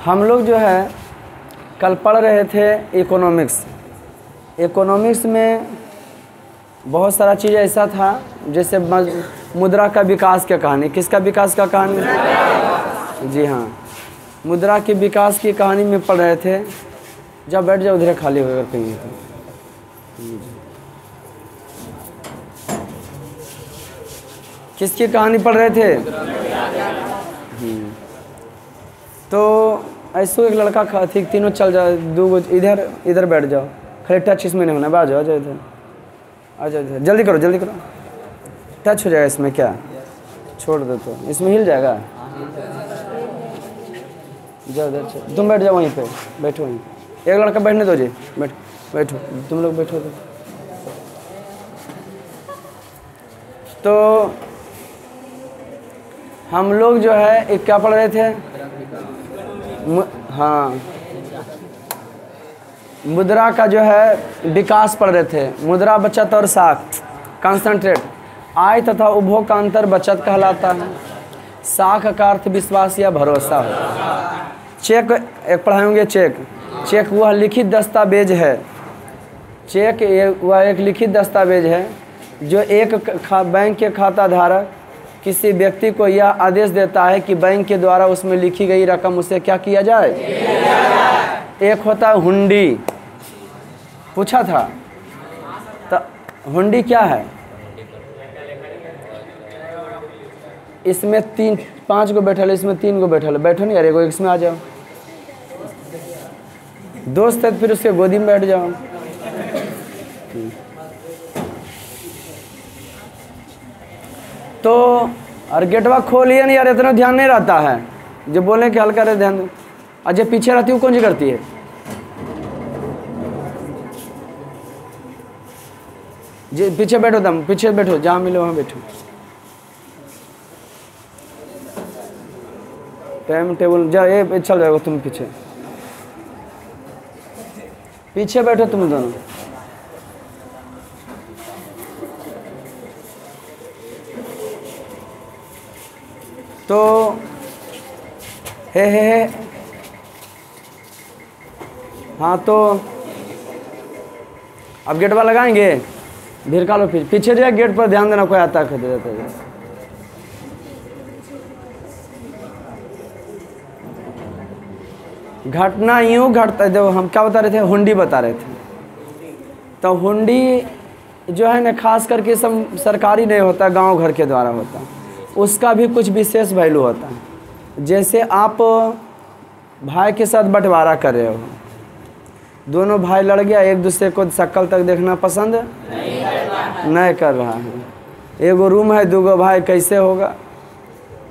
हम लोग जो है कल पढ़ रहे थे इकोनॉमिक्स। इकोनॉमिक्स में बहुत सारा चीज़ ऐसा था जैसे मुद्रा का विकास की कहानी। किसका विकास का कहानी? जी हाँ, मुद्रा के विकास की कहानी में पढ़ रहे थे। जब बैठ जाओ उधर खाली होकर कहीं किसकी कहानी पढ़ रहे थे? तो ऐसे एक लड़का थी, तीनों चल जाओ, दो इधर इधर बैठ जाओ, खाली टच इसमें नहीं होना। बैठ जाओ, आ जाओ इधर, आ जाओ इधर, जल्दी करो जल्दी करो। टच हो जाएगा इसमें, क्या छोड़ दो तो इसमें हिल जाएगा। जाओ इधर, तुम बैठ जाओ वहीं पे, बैठो वहीं पे। एक लड़का बैठने दो जी, बैठो तुम लोग बैठो। तो हम लोग जो है एक क्या पढ़ रहे थे? हाँ, मुद्रा का जो है विकास पढ़ रहे थे। मुद्रा बचत और साख, कॉन्सेंट्रेट, आय तथा उपभोग का अंतर बचत कहलाता है। साख का अर्थ विश्वास या भरोसा हो। चेक एक पढ़ाएंगे। चेक वह लिखित दस्तावेज है। चेक वह एक लिखित दस्तावेज है जो एक बैंक के खाता धारक किसी व्यक्ति को यह आदेश देता है कि बैंक के द्वारा उसमें लिखी गई रकम उसे क्या किया जाए। एक होता है हुंडी, पूछा था। तो हुंडी क्या है? इसमें 5 को बैठल, इसमें 3 को बैठल। बैठो नहीं यार, एगो इसमें आ जाओ। दोस्त है फिर उसके गोदी में बैठ जाओ। तो और गेटवा खोलिए नहीं यार, इतना ध्यान नहीं रहता है। जो बोले कि हल्का रहे ध्यान दो। और जो पीछे रहती है कौन सी करती है? जी पीछे बैठो, तुम पीछे बैठो, जहाँ मिलो वहाँ बैठो। टाइम टेबल जा, ये चल जाएगा। तुम पीछे बैठो तुम दोनों। तो हे हाँ, तो अब गेटवा लगाएंगे। भीड़ का लो पीछे जो है, गेट पर ध्यान देना, कोई आता है जाता है। घटना यूँ घटता है। जो हम क्या बता रहे थे? हुंडी बता रहे थे। तो हुंडी जो है ना, खास करके सब सरकारी नहीं होता, गांव घर के द्वारा होता। उसका भी कुछ विशेष वैल्यू होता है। जैसे आप भाई के साथ बंटवारा कर रहे हो, दोनों भाई लड़ गया, एक दूसरे को शक्ल तक देखना पसंद नहीं कर रहा है। एगो रूम है, 2 भाई, कैसे होगा?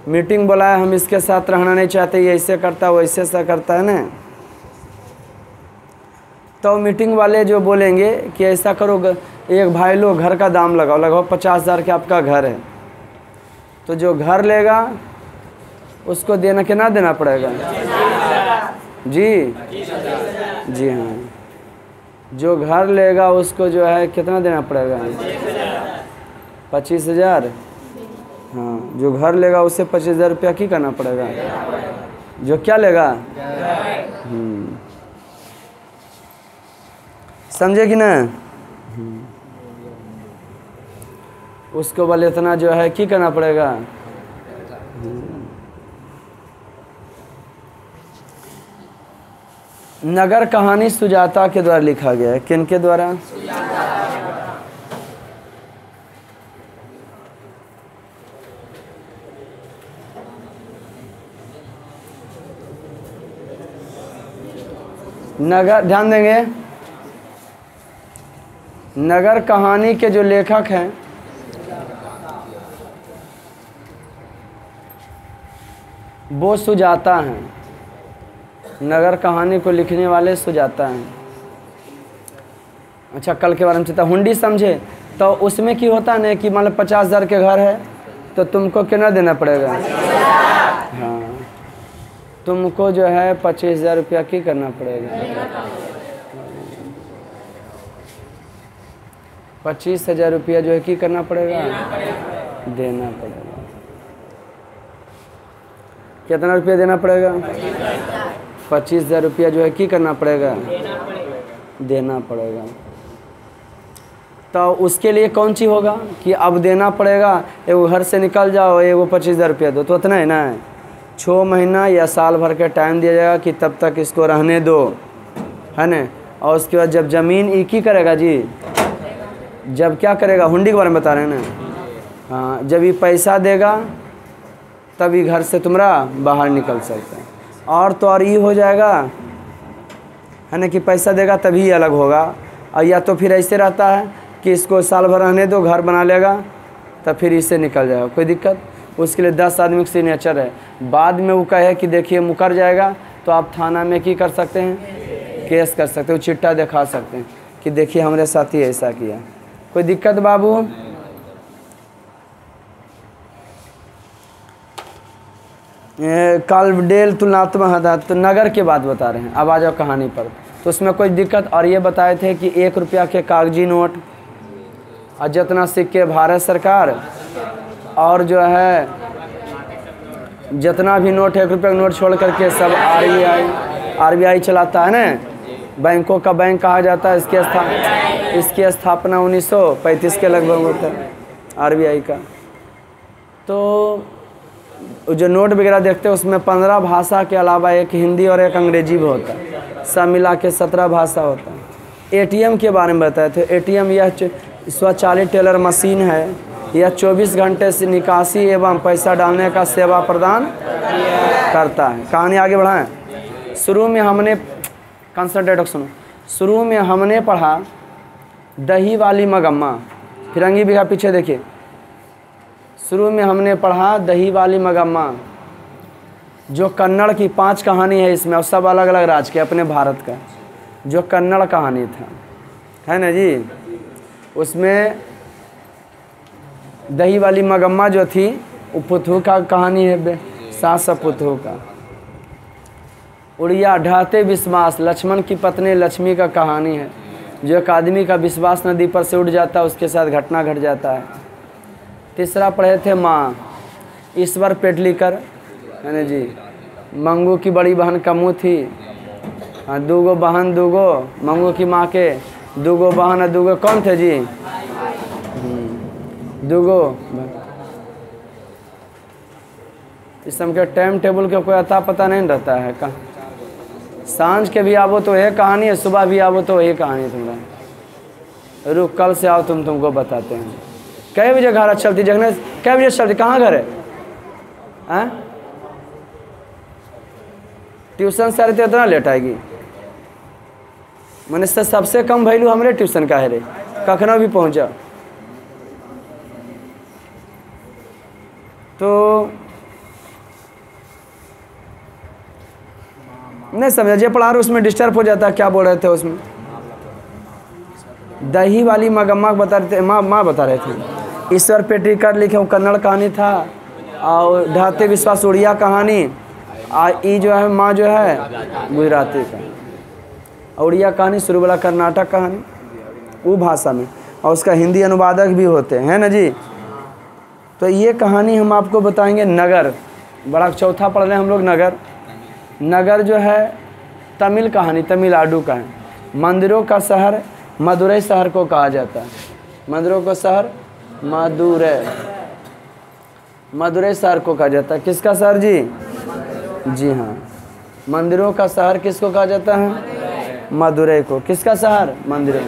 मीटिंग बुलाया, हम इसके साथ रहना नहीं चाहते, ये ऐसे करता वैसे सा करता है ना। तो मीटिंग वाले जो बोलेंगे कि ऐसा करो, एक भाई लो, घर का दाम लगाओ 50,000 के आपका घर है। तो जो घर लेगा उसको देना कि ना देना पड़ेगा? जी हाँ, जो घर लेगा उसको जो है कितना देना पड़ेगा? 25,000। हाँ, जो घर लेगा उससे 25,000 रुपया की करना पड़ेगा? जो क्या लेगा? समझे कि ना? उसको वाले इतना जो है की करना पड़ेगा? नगर कहानी सुजाता के द्वारा लिखा गया है। किन के द्वारा? नगर, ध्यान देंगे, नगर कहानी के जो लेखक हैं वो सुजाता हैं। नगर कहानी को लिखने वाले सुजाता हैं। अच्छा, कल के बारे में चिंता। हुंडी समझे? तो उसमें की होता है ना कि मान लो 50,000 के घर है तो तुमको कितना देना पड़ेगा? हाँ, तुमको जो है 25,000 रुपया की करना पड़ेगा। 25,000 रुपया जो है की करना पड़ेगा? देना पड़ेगा। कितना रुपया देना पड़ेगा? 25,000 रुपया जो है की करना पड़ेगा, देना पड़ेगा। तो उसके लिए कौन चीज़ होगा कि अब देना पड़ेगा, एगो घर से निकल जाओ एगो 25,000 रुपया दो, तो उतना है ना, 6 महीना या साल भर का टाइम दिया जाएगा कि तब तक इसको रहने दो, है ना। और उसके बाद जब ज़मीन एक ही करेगा जी, जब क्या करेगा, हुंडी के बारे में बता रहे हैं ना, हाँ, जब ये पैसा देगा तभी घर से तुम्हारा बाहर निकल सकते हैं। और तो और ये हो जाएगा, है ना, कि पैसा देगा तभी अलग होगा। और या तो फिर ऐसे रहता है कि इसको साल भर रहने दो, घर बना लेगा, तब फिर इससे निकल जाएगा, कोई दिक्कत। उसके लिए 10 आदमी का सिग्नेचर है। बाद में वो कहे कि देखिए मुकर जाएगा, तो आप थाना में की कर सकते हैं, केस कर सकते हो, चिट्ठा दिखा सकते हैं कि देखिए हमारे साथ ही ऐसा किया। कोई दिक्कत बाबू? काल्वडेल तुलनात्मक हदायत, तो नगर के बात बता रहे हैं। अब आ जाओ कहानी पर। तो उसमें कोई दिक्कत, और ये बताए थे कि 1 रुपया के कागजी नोट और जितना सिक्के भारत सरकार, और जो है जितना भी नोट है 1 रुपये का नोट छोड़ करके सब आरबीआई चलाता है ना। बैंकों का बैंक कहा जाता है। इसकी स्थापना 1935 के लगभग होता है आरबीआई का। तो जो नोट वगैरह देखते हैं उसमें 15 भाषा के अलावा एक हिंदी और एक अंग्रेजी भी होता है, सब मिला के 17 भाषा होता है। एटीएम के बारे में बताए थे। एटीएम यह स्वचालित टेलर मशीन है। यह 24 घंटे से निकासी एवं पैसा डालने का सेवा प्रदान करता है। कहानी आगे बढ़ाएं। शुरू में हमने कंसंट्रेट सुनो। शुरू में हमने पढ़ा दही वाली मगम्मा। फिरंगी बिघा पीछे देखिए। शुरू में हमने पढ़ा दही वाली मगम्मा, जो कन्नड़ की 5 कहानी है इसमें, और सब अलग अलग राज्य के, अपने भारत का जो कन्नड़ कहानी था, है ना जी। उसमें दही वाली मगम्मा जो थी वो पुथू का कहानी है, सास पुथू का। उड़िया ढाते विश्वास, लक्ष्मण की पत्नी लक्ष्मी का कहानी है। जो एक आदमी का विश्वास नदी पर से उड़ जाता है, उसके साथ घटना घट जाता है। तीसरा पढ़े थे माँ, ईश्वर पेटलीकर, है ना जी। मंगू की बड़ी बहन का मुँह थी। हाँ, 2 बहन 2, मंगू की माँ के 2 बहन और 2 कौन थे जी? 2 इस समय के टाइम टेबल के कोई अता पता नहीं रहता है। कहाँ सांझ के भी आवो तो यह कहानी है, सुबह भी आवो तो यही कहानी है तुम्हारा। रुक, कल से आओ तुमको बताते हैं। कै बजे घर चलती जगने, कै बजे चलती, कहाँ घर है? ट्यूशन से रहती इतना लेट आएगी। मैंने सबसे कम वैल्यू हमारे ट्यूशन का है रे, कखनो भी पहुँचा। तो नहीं समझा, जो पढ़ा रहे उसमें डिस्टर्ब हो जाता है। क्या बोल रहे थे उसमें? दही वाली मगम्मा बता रहे थे, माँ बता रहे थे। ईश्वर पेटलीकर लिखे, वो कन्नड़ कहानी था। और ढाते विश्वास उड़िया कहानी। ई जो है माँ जो है गुजराती का। उड़िया कहानी शुरू वाला कर्नाटक कहानी वो भाषा में, और उसका हिंदी अनुवादक भी होते हैं ना जी। तो ये कहानी हम आपको बताएंगे। नगर, बड़ा चौथा पढ़ रहे हैं हम लोग। नगर जो है तमिल कहानी, तमिलनाडु का है। मंदिरों का शहर मदुरई शहर को कहा जाता है। मंदिरों का शहर मदुरई शहर को कहा जाता है। किसका शहर जी? जी हाँ, मंदिरों का शहर किसको कहा जाता है? मदुरई को। किसका शहर? मंदिरों।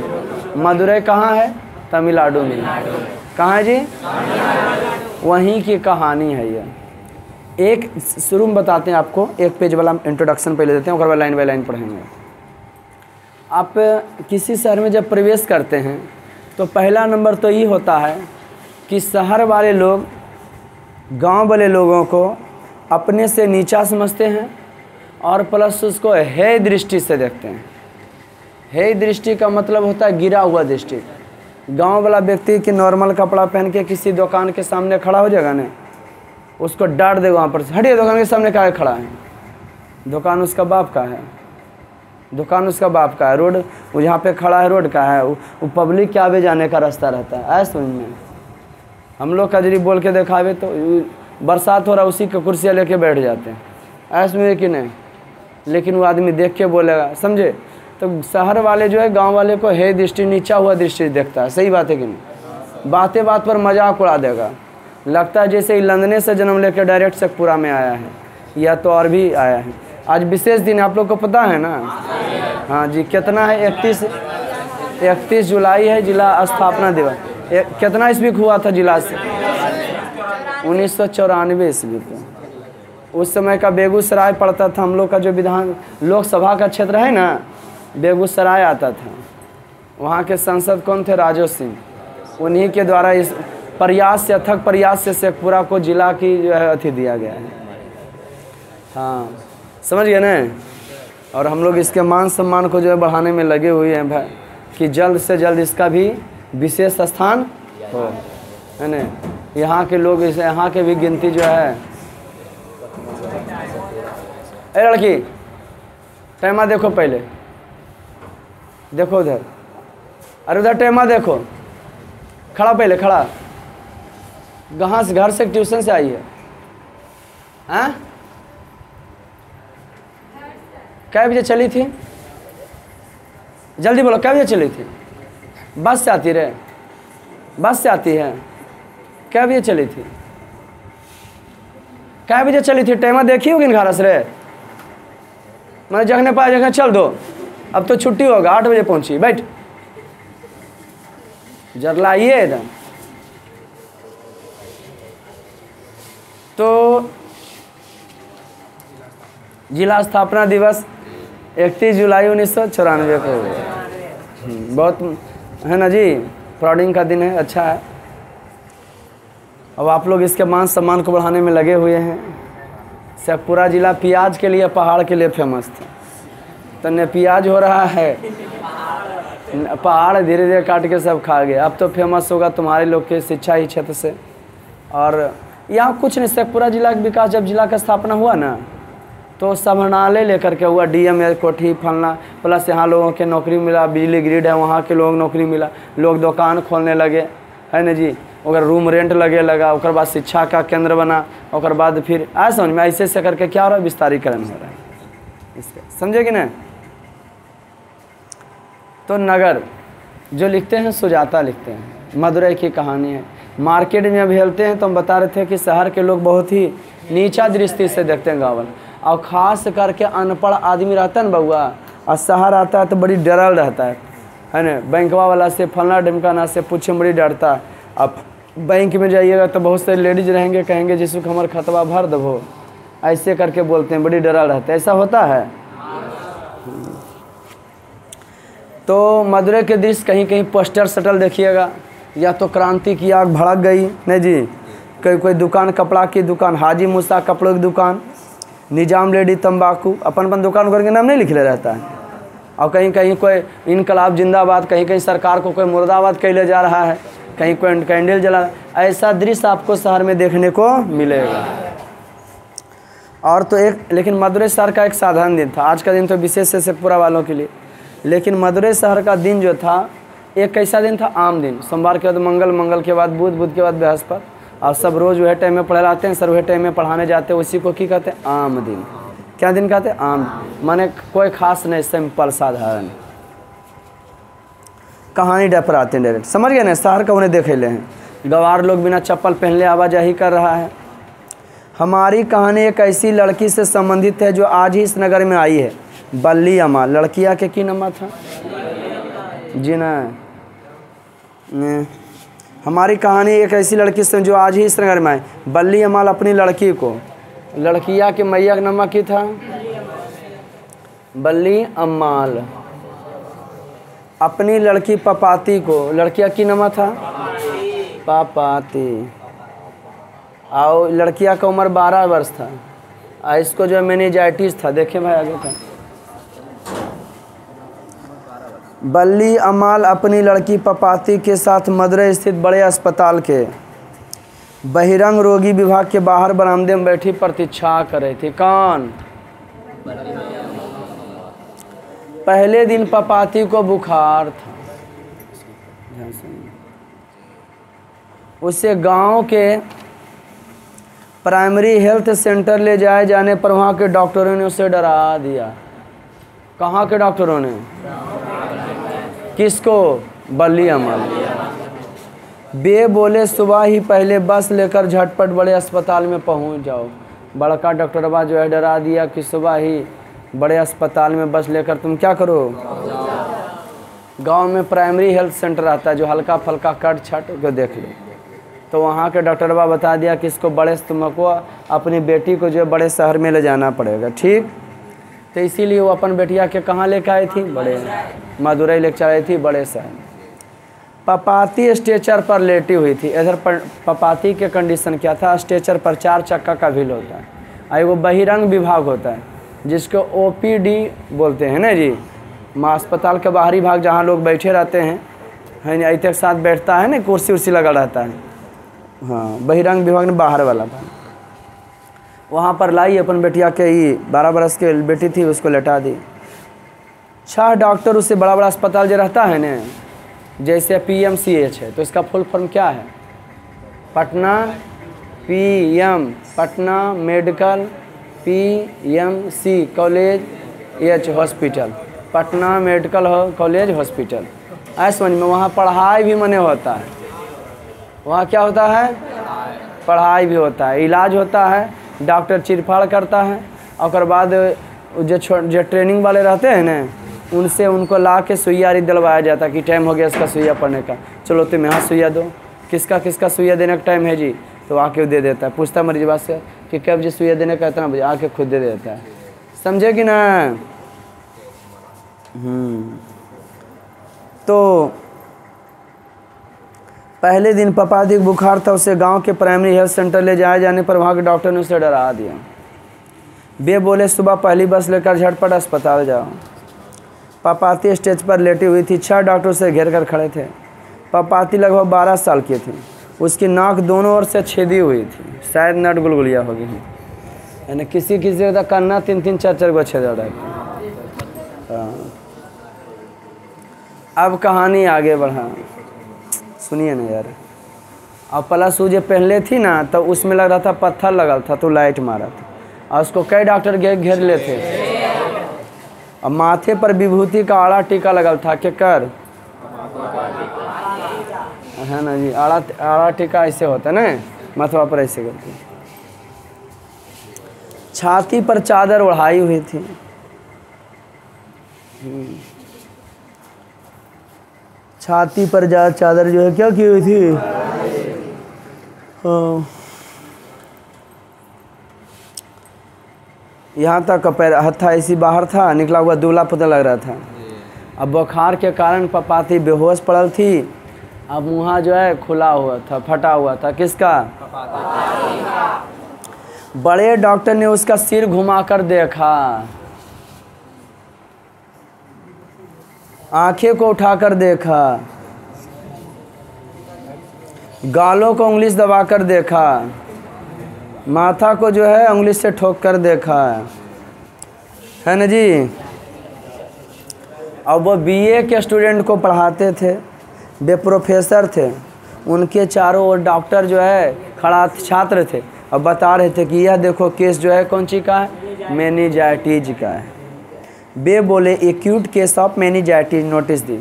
मदुरई कहाँ है? तमिलनाडु में। कहाँ है जी? वहीं की कहानी है यह। एक शुरू में बताते हैं आपको, 1 पेज वाला इंट्रोडक्शन पहले देते हैं, और लाइन बाय लाइन पढ़ेंगे। आप किसी शहर में जब प्रवेश करते हैं तो पहला नंबर तो ये होता है कि शहर वाले लोग गांव वाले लोगों को अपने से नीचा समझते हैं, और प्लस उसको हेय दृष्टि से देखते हैं। हेय दृष्टि का मतलब होता है गिरा हुआ दृष्टि। गांव वाला व्यक्ति कि नॉर्मल कपड़ा पहन के किसी दुकान के सामने खड़ा हो जाएगा ना, उसको डांट देगा वहाँ पर, हटिए दुकान के सामने काहे खड़ा है? दुकान उसका बाप का है, दुकान उसका बाप का है। रोड वो जहाँ पे खड़ा है रोड का है, वो पब्लिक के आवे जाने का रास्ता रहता है। ऐसा समझ में हम लोग का जरी बोल के दिखावे तो बरसात हो रहा उसी का कुर्सियाँ लेके बैठ जाते हैं। ऐसा में कि नहीं, लेकिन वो आदमी देख के बोलेगा, समझे। तो शहर वाले जो है गांव वाले को हे दृष्टि, नीचा हुआ दृष्टि देखता है। सही बात है कि नहीं? बातें बात पर मजाक उड़ा देगा, लगता है जैसे ही लंदने से जन्म लेकर डायरेक्ट शेखपुरा में आया है, या तो और भी आया है। आज विशेष दिन आप लोग को पता है ना? हाँ जी। कितना है? 31 जुलाई है जिला स्थापना दिवस। कितना ईस्वी को हुआ था जिला से? 1994 ईस्वी को। उस समय का बेगूसराय पड़ता था हम लोग का, जो विधान लोकसभा का क्षेत्र है ना, बेगूसराय आता था। वहाँ के सांसद कौन थे? राजो सिंह। उन्हीं के द्वारा इस प्रयास से, अथक प्रयास से शेखपुरा को जिला की जो है अथी दिया गया है। हाँ, समझ गए ना? और हम लोग इसके मान सम्मान को जो है बढ़ाने में लगे हुए हैं भाई, कि जल्द से जल्द इसका भी विशेष स्थान हो, है ना? यहाँ के लोग इसे, यहाँ के भी गिनती जो है। ए लड़की, टैमा देखो, पहले देखो उधर, अरे उधर टैमा देखो, खड़ा, पहले खड़ा। कहाँ से? घर से, ट्यूशन से आई है? हाँ, कै बजे चली थी? जल्दी बोलो, कै बजे चली थी? बस से आती रहे? बस से आती है? कै बजे चली थी? कै बजे चली थी? टाइम देखी होगी घर से रे? मैं जगने पाए जगह चल दो, अब तो छुट्टी होगा। 8 बजे पहुंची, बैठ, जरलाइए एकदम। तो जिला स्थापना दिवस 31 जुलाई 1994 को हो गया। बहुत है ना जी, प्राउडिंग का दिन है, अच्छा है। अब आप लोग इसके मान सम्मान को बढ़ाने में लगे हुए हैं। शेखपुरा जिला प्याज के लिए, पहाड़ के लिए फेमस था। तो न प्याज हो रहा है, पहाड़ धीरे धीरे काट के सब खा गए। अब तो फेमस होगा तुम्हारे लोग के शिक्षा ही क्षेत्र से। और यहाँ कुछ नहीं, शेखपुरा जिला का विकास, जब जिला का स्थापना हुआ ना, तो समाहरणालय लेकर के हुआ, डीएम कोठी फलना, प्लस यहाँ लोगों के नौकरी मिला, बिजली ग्रिड है वहाँ के लोग नौकरी मिला, लोग दुकान खोलने लगे, है ना जी। और रूम रेंट लगे लगा, और बाद शिक्षा का केंद्र बना, और बाद फिर आए समझ में, ऐसे ऐसे करके क्या हो रहा है? विस्तारीकरण हो रहा है इसका, समझे कि नहीं? तो नगर जो लिखते हैं सुजाता लिखते हैं, मदुरई की कहानी है। मार्केट में अभी हेलते हैं तो हम बता रहे थे कि शहर के लोग बहुत ही नीचा दृष्टि से देखते हैं गाँव, और ख़ास करके अनपढ़ आदमी रहता है ना बउआ, और शहर आता है तो बड़ी डरल रहता है ना। बैंकवा वाला से, फलना ढिमकाना से पूछे बड़ी डरता है। अब बैंक में जाइएगा तो बहुत से लेडीज रहेंगे, कहेंगे जिसको हमार खतवा भर दबो, ऐसे करके बोलते हैं, बड़ी डरल रहता है। ऐसा होता है। तो मदुरई के दृश्य कहीं कहीं पोस्टर सटल देखिएगा, या तो क्रांति की आग भड़क गई, नहीं जी, कोई दुकान, कपड़ा की दुकान, हाजी मूसा कपड़ों की दुकान, निजाम लेडी तंबाकू, अपन दुकान करके नाम नहीं लिखले रहता है। और कहीं कहीं कोई इनकलाब जिंदाबाद, कहीं कहीं सरकार को कोई मुर्दाबाद कहले जा रहा है, कहीं कोई कैंडल जला। ऐसा दृश्य आपको शहर में देखने को मिलेगा। और तो एक, लेकिन मदुरई शहर का एक साधारण दिन था। आज का दिन तो विशेष है शेखपुरा वालों के लिए, लेकिन मदुरई शहर का दिन जो था, एक कैसा दिन था? आम दिन। सोमवार के बाद मंगल, मंगल के बाद बुध, बुध के बाद बृहस्पति, और सब रोज़ वह टाइम में पढ़े आते हैं, सर वह टाइम में पढ़ाने जाते हैं। उसी को क्या कहते हैं? आम दिन। क्या दिन कहते हैं? आम। माने कोई खास नहीं, सिंपल साधारण कहानी डर पर आते हैं डायरेक्ट, समझ गए ना? शहर का उन्हें देखे ले हैं। गवार लोग बिना चप्पल पहनले आवाजाही कर रहा है। हमारी कहानी एक ऐसी लड़की से संबंधित है जो आज ही इस नगर में आई है, बल्ली अम्मा। लड़किया के की नंबर था जी ना? हमारी कहानी एक ऐसी लड़की से जो आज ही इस नगर में आई, बल्ली अम्माल अपनी लड़की को, लड़किया के मैया का नंबर की था? बल्ली अम्माल अपनी लड़की पपाती को, लड़किया की नंबर था? पापाती। और लड़किया का उम्र 12 वर्ष था, और इसको जो मेनिंजाइटिस था। देखें भाई आगे था। बल्ली अम्माल अपनी लड़की पपाती के साथ मदुरई स्थित बड़े अस्पताल के बहिरंग रोगी विभाग के बाहर बरामदे में बैठी प्रतीक्षा कर रही थी। कौन? पहले दिन पपाती को बुखार था, उसे गांव के प्राइमरी हेल्थ सेंटर ले जाए जाने पर वहाँ के डॉक्टरों ने उसे डरा दिया। कहाँ के डॉक्टरों ने? किसको? बल्ली अमल। बे बोले सुबह ही पहले बस लेकर झटपट बड़े अस्पताल में पहुँच जाओ। बड़का डॉक्टरवा जो है डरा दिया कि सुबह ही बड़े अस्पताल में बस लेकर तुम क्या करो? गांव में प्राइमरी हेल्थ सेंटर आता है जो हल्का फल्का कट छट को देख लो। तो वहाँ के डॉक्टरवा बता दिया कि इसको बड़े तुमको अपनी बेटी को जो है बड़े शहर में ले जाना पड़ेगा। ठीक, तो इसीलिए वो अपन बेटिया के कहाँ लेकर आई थी? बड़े मदुरई लेकर आई थी, बड़े शहर। पपाती स्ट्रेचर पर लेटी हुई थी। इधर पपाती के कंडीशन क्या था? स्ट्रेचर पर 4 चक्का का व्हील होता है और वो बहिरंग विभाग होता है जिसको OPD बोलते हैं ना जी। अस्पताल के बाहरी भाग जहाँ लोग बैठे रहते हैं, है ना, एक साथ बैठता है ना, कुर्सी उर्सी लगा रहता है। हाँ, बहिरंग विभाग ने बाहर वाला भाग। वहाँ पर लाई अपन बेटिया के, ही 12 बरस की बेटी थी, उसको लेटा दी। 6 डॉक्टर उससे बड़ा बड़ा अस्पताल जो रहता है ना, जैसे PMCH है तो इसका फुल फॉर्म क्या है? Patna PM, Patna medical PMC college H hospital, Patna medical college hospital. ऐसे समझ में वहाँ पढ़ाई भी मने होता है। वहाँ क्या होता है? पढ़ाई भी होता है, इलाज होता है, डॉक्टर चिरफाड़ करता है। और बाद जो ट्रेनिंग वाले रहते हैं ना, उनसे उनको ला के सुइया दिलवाया जाता है कि टाइम हो गया इसका सुइया पड़ने का, चलो तुम यहाँ सुइया दो। किसका किसका सुइया देने का टाइम है जी? तो आके दे देता है। पूछता मरीज बात से कि कब जी सुइया देने का? इतना बजे। आके खुद दे देता है। समझे कि ना? तो पहले दिन पपाती को बुखार था, उसे गांव के प्राइमरी हेल्थ सेंटर ले जाए जाने पर वहाँ के डॉक्टर ने उसे डरा दिया। बे बोले सुबह पहली बस लेकर झटपट अस्पताल जाओ। पपाती स्टेज पर लेटी हुई थी। 6 डॉक्टर उसे घेर कर खड़े थे। पपाती लगभग 12 साल की थी। उसकी नाक दोनों ओर से छेदी हुई थी, शायद नट गुलगुलिया हो गई है, यानी किसी किसी का कन्ना 3-3, 4-4 को छेद रहा है। अब कहानी आगे बढ़ा, सुनिए ना यार। अब प्लस वो जो पहले थी ना, तो उसमें लग रहा था पत्थर लगल था तो लाइट मारा था, और उसको कई डॉक्टर घेर लेते। अब माथे पर विभूति का आड़ा टीका लगल था। क्या कर है ना जी? आड़ा टीका ऐसे होता है ना, माथवा पर ऐसे करते। छाती पर चादर ओढ़ाई हुई थी। छाती पर चादर जो है क्या की हुई थी? यहाँ तक पैर हत्था ऐसी बाहर था, निकला हुआ दूल्हा पुतला लग रहा था। अब बुखार के कारण पपाती बेहोश पड़ल थी। अब मुँह जो है खुला हुआ था, फटा हुआ था। किसका? बड़े डॉक्टर ने उसका सिर घुमाकर देखा, आंखें को उठाकर देखा, गालों को उंगली से दबाकर देखा, माथा को जो है उंगली से ठोक कर देखा, है ना जी। अब वो BA के स्टूडेंट को पढ़ाते थे, वे प्रोफेसर थे। उनके चारों ओर डॉक्टर जो है खड़ा छात्र थे, अब बता रहे थे कि यह देखो केस जो है कौन सी का है? मेनिंजाइटिस का है। वे बोले acute case of meningitis notice दी।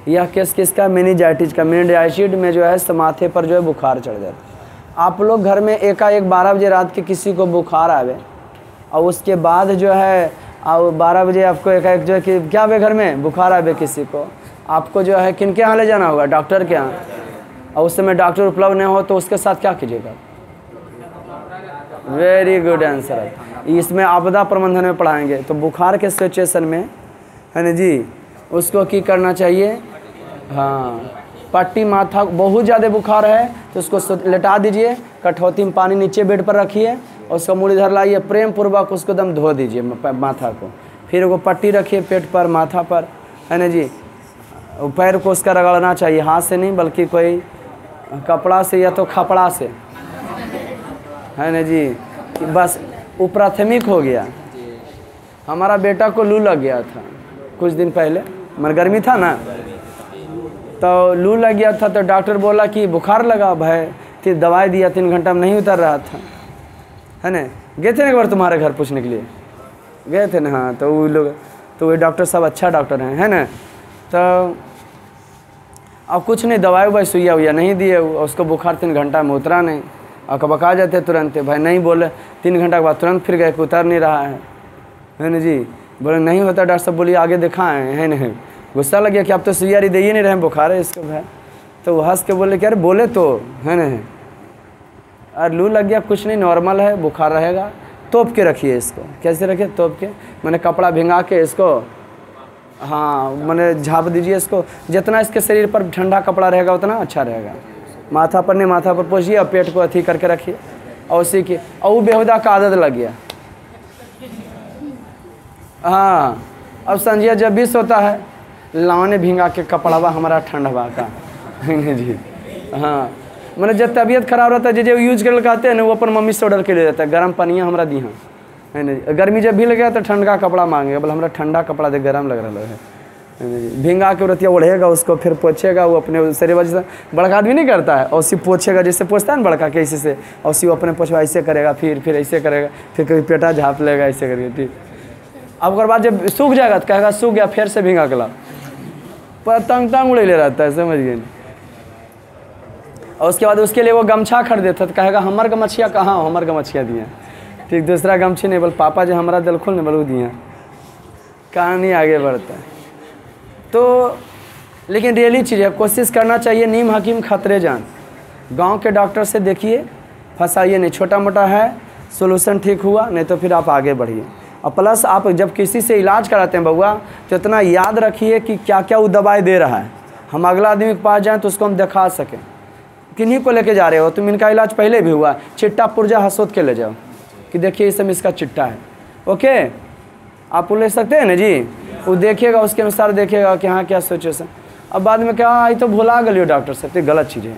यह केस किसका? मेनिंजाइटिस का। मेनिंजाइटिस में जो है माथे पर जो है बुखार चढ़ जाता। आप लोग घर में एकाएक 12 बजे रात के किसी को बुखार आवे और उसके बाद जो है और 12 बजे आपको एकाएक जो है कि क्या वे घर में बुखार आवे किसी को, आपको जो है किन के यहाँ ले जाना होगा? डॉक्टर के यहाँ। और उस समय डॉक्टर उपलब्ध नहीं हो तो उसके साथ क्या कीजिएगा? Very good answer. इसमें आपदा प्रबंधन में पढ़ाएंगे। तो बुखार के सिचुएशन में, है ना जी, उसको की करना चाहिए? हाँ, पट्टी, माथा बहुत ज़्यादा बुखार है तो उसको लेटा दीजिए, कठौती में पानी नीचे बेड पर रखिए और उसका मुड़ी इधर लाइए, प्रेम पूर्वक उसको दम धो दीजिए माथा को। फिर वो पट्टी रखिए पेट पर, माथा पर, है ना जी। पैर को उसका रगड़ना चाहिए, हाथ से नहीं बल्कि कोई कपड़ा से या तो खपड़ा से, है ना जी। बस वो प्राथमिक हो गया। हमारा बेटा को लू लग गया था कुछ दिन पहले, मन गर्मी था ना, तो लू लग गया था। तो डॉक्टर बोला कि बुखार लगा भाई, फिर दवाई दिया, 3 घंटा में नहीं उतर रहा था। है ना। गए थे ना एक बार तुम्हारे घर पूछने के लिए, गए थे ना। हाँ, तो वो लोग, तो वो डॉक्टर साहब अच्छा डॉक्टर हैं, है ना। तो अब कुछ नहीं, दवाई ववाई सुइया हुआ नहीं दिए, उसको बुखार 3 घंटा में उतरा नहीं। और कब आ जाते तुरंत, भाई नहीं बोले, 3 घंटा के बाद तुरंत फिर गए कि उतर नहीं रहा है ना जी। बोले नहीं होता डॉक्टर साहब, बोलिए आगे दिखाएं, है नहीं। गुस्सा लग गया कि आप तो सुइया दे ही नहीं रहे, बुखार है इसको भाई। तो वो हंस के बोले कि अरे बोले तो, है ना। और लू लग गया, कुछ नहीं, नॉर्मल है, बुखार रहेगा। तोप के रखिए इसको। कैसे रखिए? तोप के, मैंने कपड़ा भिंगा के इसको, हाँ मैंने झाँप दीजिए इसको। जितना इसके शरीर पर ठंडा कपड़ा रहेगा उतना अच्छा रहेगा। माथा पर नहीं, माथा पर पोछिए और पेट को अथी करके रखिए। और उसी की, और वो बेहुदा का आदत लग गया। हाँ, अब संजिया जब भी सोता है, लाने भिंगा के कपड़ावा हमारा ठंडवा का, है जी। हाँ, मैंने जब तबीयत खराब रहता है, जो यूज कर कहते हैं ना, वो अपन मम्मी से ऑर्डर के ले जाता है, गर्म पनिया हमारा दी, हाँ है ना। गर्मी जब भी लगे तो ठंड का कपड़ा मांगेगा, बोले हमारा ठंडा कपड़ा दे, गर्म लग रहा है। भिंगा के रतिया ओढ़ेगा उसको, फिर पोछेगा। वो अपने शरीर वजह से बड़का आदमी नहीं करता है, और उसी पोछेगा जैसे पोछता है ना बड़का, कैसे से, और उसी अपने पोछवा ऐसे करेगा, फिर ऐसे करेगा, फिर कभी पेटा झाँप लेगा ऐसे करके, ठीक। अब उसके बाद जब सूख जाएगा तो कहेगा सूख गया, फिर से भिंगा के ला, पर तंग उड़े ले रहता है, समझ गए। और उसके बाद उसके लिए वो गमछा खरीदे थे, तो कहेगा हमार गमछिया कहाँ हो, हमार गमछिया दिए, ठीक। दूसरा गमछी नहीं, बोल पापा जो हमारा दिल खोल नहीं, बोल दिए। कहानी आगे बढ़ता है। तो लेकिन रियली चीज़ है, कोशिश करना चाहिए। नीम हकीम खतरे जान, गांव के डॉक्टर से देखिए, फंसाइए नहीं। छोटा मोटा है, सोल्यूशन ठीक हुआ, नहीं तो फिर आप आगे बढ़िए। और प्लस आप जब किसी से इलाज कराते हैं बउआ, तो इतना याद रखिए कि क्या क्या वो दवाई दे रहा है। हम अगला आदमी के पास जाएँ तो उसको हम दिखा सकें। किन्हीं को लेके जा रहे हो, तुम इनका इलाज पहले भी हुआ, चिट्टा पुर्जा हसोद के ले जाओ कि देखिए इस समय इसका चिट्टा है, ओके, आप ले सकते हैं ना जी। वो देखिएगा, उसके अनुसार देखिएगा कि हाँ क्या सिचुएशन। अब बाद में क्या, आई तो भुला गलियो डॉक्टर से, तो गलत चीज़ है,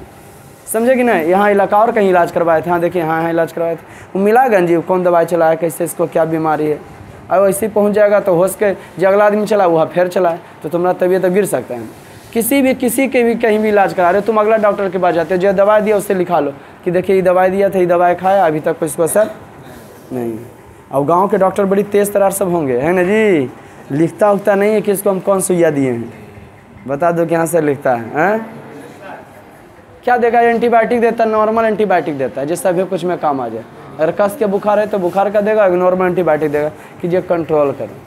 समझे कि नहीं। यहाँ इलाका और कहीं इलाज करवाए थे, हाँ देखिए हाँ इलाज करवाए थे, वो मिला गंजी कौन दवाई चलाया, कैसे इसको क्या बीमारी है। और वैसे ही पहुँच जाएगा तो हो सके जो अगला आदमी चला वह फिर चलाए, तो तुम्हारा तबीयत गिर सकता है। किसी के भी कहीं भी इलाज करा रहे हो, तुम अगला डॉक्टर के पास जाते हो, जो दवाई दिया उससे लिखा लो कि देखिए ये दवाई दिया था, ये दवाई खाया, अभी तक कुछ असर नहीं। और गांव के डॉक्टर बड़ी तेज़ तरार सब होंगे, है ना जी। लिखता उखता नहीं है कि इसको हम कौन सुइया दिए हैं, बता दो कि यहाँ से लिखता है। क्या देगा, एंटीबायोटिक देता है, नॉर्मल एंटीबायोटिक देता है जिससे भी कुछ में काम आ जाए। अगर कस के बुखार है तो बुखार का देगा, नॉर्मल एंटीबायोटिक देगा कि जो कंट्रोल करे।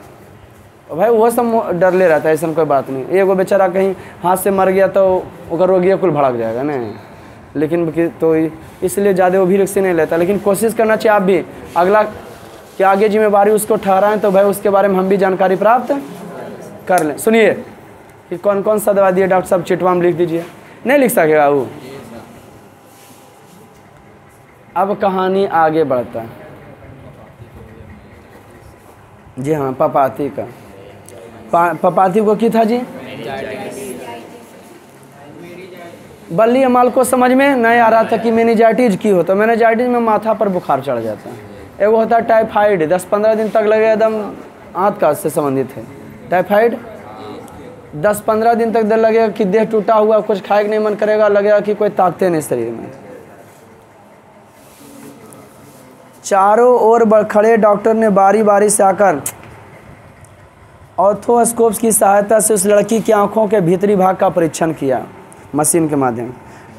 भाई वो सब डर ले रहता है, ऐसा कोई बात नहीं। एगो बेचारा कहीं हाथ से मर गया तो वो रोगिया कुल भड़क जाएगा ना, लेकिन तो इसलिए ज़्यादा वो भी रिक्स नहीं लेता। लेकिन कोशिश करना चाहिए आप भी, अगला कि आगे जिम्मेवारी उसको ठहराएं, तो भाई उसके बारे में हम भी जानकारी प्राप्त कर लें। सुनिए कि कौन कौन सा दवा दिए डॉक्टर साहब, चिटवा में लिख दीजिए। नहीं लिख सकेगा वो। अब कहानी आगे बढ़ता है। जी हाँ, पपाती का, पपाती को की था जी, बल्ली अमाल को समझ में नहीं आ रहा था कि मेनिंजाइटिस की हो। तो मेनिंजाइटिस में माथा पर बुखार चढ़ जाता है। एगो होता है टाइफाइड, 10-15 दिन तक लगे, एकदम आंत का से संबंधित है टाइफाइड। 10-15 दिन तक डर लगेगा कि देह टूटा हुआ, कुछ खाए के नहीं मन करेगा, लगेगा कि कोई ताकते नहीं शरीर में। चारों ओर खड़े डॉक्टर ने बारी बारी से आकर ऑर्थोस्कोप की सहायता से उस लड़की की आंखों के भीतरी भाग का परीक्षण किया मशीन के माध्यम।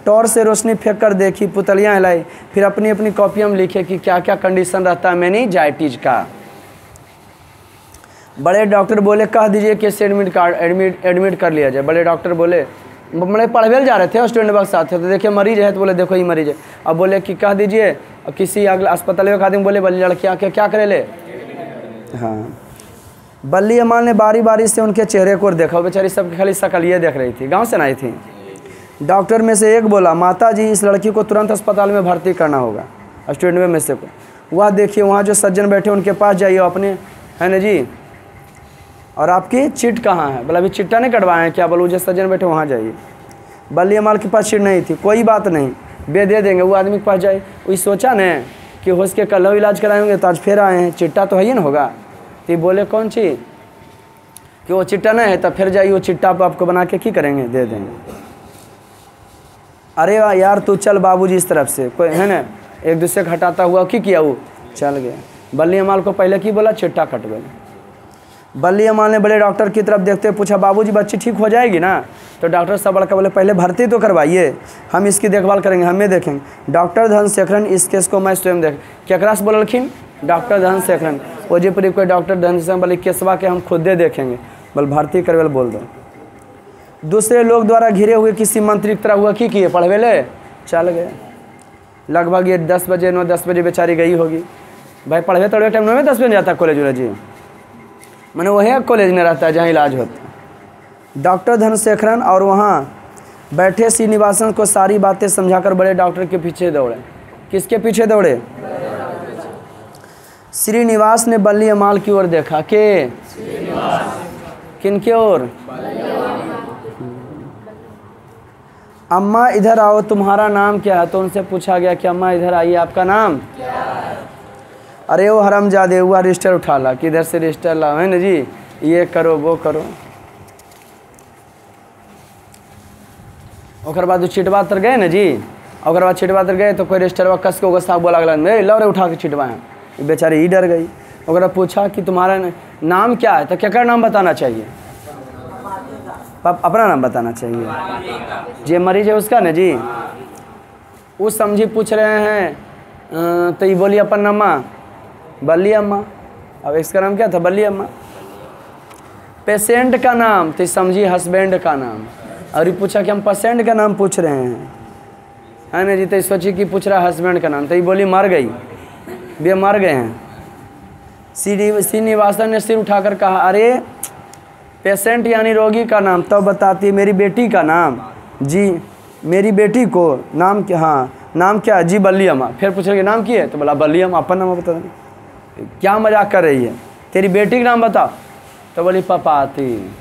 टॉर्च से रोशनी फेंक कर देखी, पुतलियाँ हिलाई, फिर अपनी अपनी कॉपियों में लिखे कि क्या क्या कंडीशन रहता है मेनिंजाइटिस का। बड़े डॉक्टर बोले कह दीजिए कि इसे एडमिट कर लिया जाए। बड़े डॉक्टर बोले, बड़े पढ़वे जा रहे थे, स्टूडेंट बक्स साथ थे, तो देखिए मरीज है, तो बोले देखो ये मरीज है। अब बोले कि कह दीजिए किसी अगला अस्पताल में आदमी बोले बल्ली लड़कियाँ के क्या करे ले। हाँ, बल्ली अम्मा ने बारी बारी से उनके चेहरे को देखा, बेचारी सब खाली शकलिए देख रही थी, गांव से नहीं थी। डॉक्टर में से एक बोला, माता जी इस लड़की को तुरंत अस्पताल में भर्ती करना होगा। स्टूडेंट में से को वह देखिए वहाँ जो सज्जन बैठे उनके पास जाइए अपने, है ना जी। और आपकी चिट कहाँ है, बोला अभी चिट्टा नहीं कटवाए हैं क्या, बोलो जो सज्जन बैठे वहाँ जाइए। बल्ली अम्मा के पास चिट नहीं थी, कोई बात नहीं, बे दे देंगे। वो आदमी के पास जाए, वही सोचा न कि हो सके कल इलाज कराएंगे, तो आज फिर आए हैं, चिट्टा तो है ही ना होगा। तो बोले कौन चीज़ कि वो चिट्टा नहीं है, तो फिर जाइए वो चिट्टा पर आपको बना के की करेंगे, दे देंगे। अरे वाह यार तू चल बाबूजी इस तरफ से, कोई है ना, एक दूसरे को हटाता हुआ की किया वो चल गया। बल्ली अमाल को पहले की बोला, चिट्टा कट गया। बल्ली अमाल ने बड़े डॉक्टर की तरफ देखते हुए पूछा, बाबूजी बच्ची ठीक हो जाएगी ना? तो डॉक्टर साहब बड़का बोले, पहले भर्ती तो करवाइए, हम इसकी देखभाल करेंगे, हमें देखेंगे। डॉक्टर धनशेखरन इस केस को मैं स्वयं देख। केकरा से बोलखिन? डॉक्टर धनशेखरन। ओजीपुरी कोई डॉक्टर धनशेखरन बोले, केसवा के हम खुदे देखेंगे, बोल भर्ती करवे बोल दो। दूसरे लोग द्वारा घिरे हुए किसी मंत्री की तरह हुआ की किए, पढ़वे ले चल गए। लगभग ये 10 बजे 9-10 बजे बेचारी गई होगी। भाई पढ़वे तड़वे टाइम 9-10 बजे जाता है कॉलेज वाला जी, मैंने वही कॉलेज में रहता है जहाँ इलाज होता है। डॉक्टर धनशेखरन और वहाँ बैठे श्रीनिवासन को सारी बातें समझाकर बड़े डॉक्टर के पीछे दौड़े। किसके पीछे दौड़े? श्रीनिवास ने बल्ली अमाल की ओर देखा। के किनके ओर? अम्मा इधर आओ, तुम्हारा नाम क्या है? तो उनसे पूछा गया कि अम्मा इधर आइए, आपका नाम क्या है? अरे वो हरामजादे हुआ रजिस्टर उठा ला, किधर से रजिस्टर लाओ, है ना जी, ये करो वो करो। और बाद चिटवा तर गए ना जी, और बाद चिटवा तर गए तो कोई रजिस्टर कस के साहब बोला गया, लो रे उठा के चिटवा है। बेचारी ही डर गई। और पूछा कि तुम्हारा नाम क्या है? तो क्या नाम बताना चाहिए? अपना नाम बताना चाहिए। जे मरीज है उसका ना जी, उस समझी पूछ रहे हैं। तो ये बोली अपन अम्मा, बल्ली अम्मा। अब इसका नाम क्या था? बल्ली अम्मा। पेशेंट का नाम तो समझी हस्बैंड का नाम। और ये पूछा कि हम पेशेंट का नाम पूछ रहे हैं, है ना जी। तो सोची कि पूछ रहा हस्बैंड का नाम। तो ये बोली मर गई, वे मर गए हैं। श्रीनिवासन ने सिर उठाकर कहा, अरे पेशेंट यानी रोगी का नाम तब बताती है, मेरी बेटी का नाम जी, मेरी बेटी को नाम क्या? हाँ नाम क्या? जी बल्ली अम्मा। फिर पूछ रहे नाम की है? तो बोला बल्ली अम्मा। अपन नाम बता दें, क्या मजाक कर रही है? तेरी बेटी का नाम बता। तो बोली पपाती।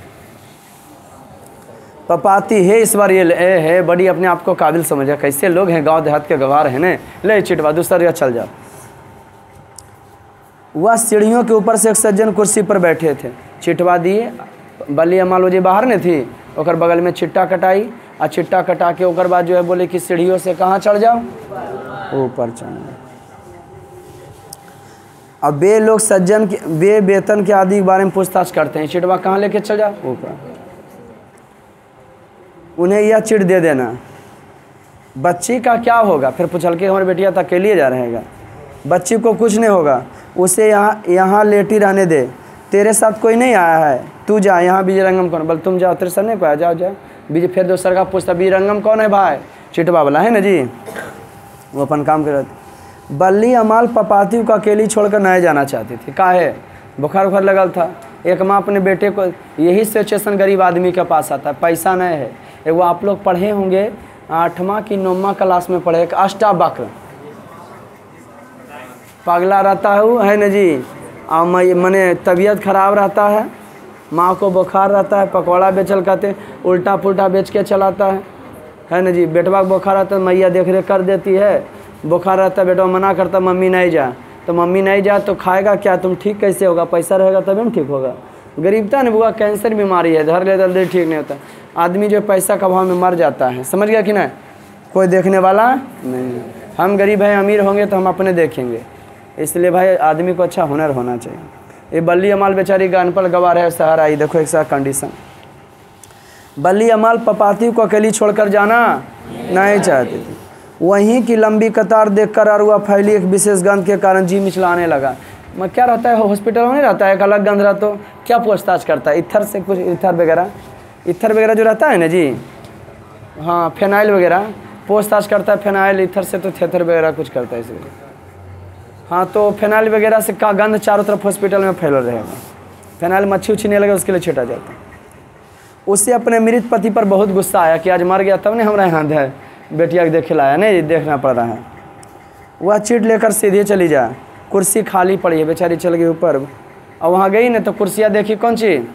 पपाती है इस बार ये है बड़ी अपने आप को काबिल समझा। कैसे लोग हैं गांव देहात के गवार हैं ने, ले चिटवा दूसरा जगह चल जाओ। वह सीढ़ियों के ऊपर से एक सज्जन कुर्सी पर बैठे थे, चिटवा दिए। बल्ली अम्मा जी बाहर ने थी, और बगल में चिट्टा कटाई, और चिट्टा कटा के ओकर बाद जो है बोले कि सीढ़ियों से कहाँ चढ़ जाओ, ऊपर चढ़। अब वे लोग सज्जन के वे वेतन के आदि के बारे में पूछताछ करते हैं, चिटवा कहाँ लेके चल जाओ, ऊपर। उन्हें यह चिट दे देना, बच्ची का क्या होगा? फिर पूछल के हमारी बेटिया तो अकेले जा रहेगा, बच्ची को कुछ नहीं होगा, उसे यहाँ लेटी रहने दे, तेरे साथ कोई नहीं आया है, तू जा, यहाँ बीजरंगम कौन? बोल तुम जाओ, तेरे सर नहीं को आया, जाओ जाओ। बीज फिर दूसरा का पूछता बीजरंगम कौन है भाई? चिटवा वाला है ना जी, वो अपन काम कर रहे थे। बल्ली अमाल पपाती को अकेली छोड़कर नहीं जाना चाहती थी। काहे? बुखार उखार लगल था। एक माँ अपने बेटे को, यही सिचुएशन गरीब आदमी के पास आता है, पैसा नहीं है। एक वो आप लोग पढ़े होंगे 8वां की 9वां क्लास में पढ़े, एक अष्टावक्र पगला रहता है ना जी, मने तबीयत खराब रहता है, माँ को बुखार रहता है, पकौड़ा बेचल करते उल्टा पुल्टा बेच के चलाता है ना जी। बेटवा को बुखार रहता है, मैया देख रेख कर देती है, बुखार रहता है, बेटवा मना करता मम्मी नहीं जा, तो मम्मी नहीं जा तो खाएगा क्या? तुम ठीक कैसे होगा? पैसा रहेगा तभी ना ठीक होगा। गरीबता ने बुआ कैंसर बीमारी है, धर ले जल्दी ठीक नहीं होता। आदमी जो पैसा का भाव में मर जाता है, समझ गया कि नहीं? कोई देखने वाला नहीं। हम गरीब हैं, अमीर होंगे तो हम अपने देखेंगे, इसलिए भाई आदमी को अच्छा हुनर होना चाहिए। ये बल्ली अमाल बेचारी अनपढ़ गवार है, शहर आई, देखो एक साथ कंडीशन। बल्ली अमाल पपाती को अकेली छोड़कर जाना नहीं चाहती थी। वहीं की लंबी कतार देखकर और वह फैली एक विशेष गंध के कारण जी मिचलाने लगा। मैं क्या रहता है हॉस्पिटल में नहीं रहता है, एक अलग गंध रहता तो क्या पूछताछ करता है? इत्थर से कुछ इत्थर वगैरह जो रहता है ना जी, हाँ फिनाइल वगैरह पूछताछ करता है, फिनाइल इत्थर से तो थेथर वगैरह कुछ करता है इसलिए। हाँ तो फिनाइल वगैरह से का गंध चारों तरफ हॉस्पिटल में फैल रहेगा। फिनाइल मच्छी उच्छी नहीं लगे उसके लिए छीटा जाता है। उससे अपने मृत पति पर बहुत गुस्सा आया कि आज मर गया तब नहीं हमारा यहाँ है, बेटिया के देखे लाया नहीं, देखना पड़ रहा है। वह चिट लेकर सीधे चली जा, कुर्सी खाली पड़ी है, बेचारी चल गई ऊपर। और वहाँ गई ना तो कुर्सियाँ देखी कौन सी,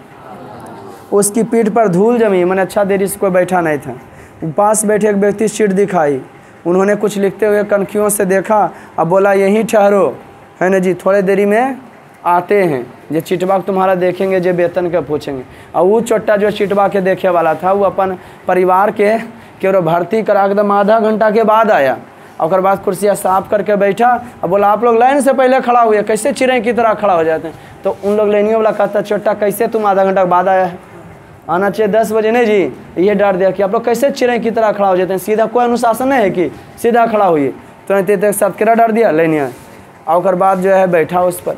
उसकी पीठ पर धूल जमी, मैंने अच्छा देरी से कोई बैठा नहीं था। पास बैठे एक व्यक्ति सीट दिखाई, उन्होंने कुछ लिखते हुए कनखियों से देखा, अब बोला यहीं ठहरो, है ना जी, थोड़े देरी में आते हैं, जो चिटवा तुम्हारा देखेंगे, जो वेतन के पूछेंगे। और वो चोट्टा जो चिटवा के देखे वाला था वो अपन परिवार के केवल भर्ती करा एकदम आधा घंटा के बाद आया, और बाद कुर्सियाँ साफ करके बैठा और बोला आप लोग लाइन से पहले खड़ा हुए, कैसे चिड़ै की तरह खड़ा हो जाते हैं। तो उन लोग लाइनियों वाला कहता चोट्टा कैसे तुम आधा घंटा बाद आया है, आना चाहिए 10 बजे। नहीं जी, ये डांट दिया कि आप लोग कैसे चिड़ै की तरह खड़ा हो जाते हैं, सीधा कोई अनुशासन नहीं है कि सीधा खड़ा हुई। तो सब किरा डांट दिया लाइनिया। और बाद जो है बैठा उस पर,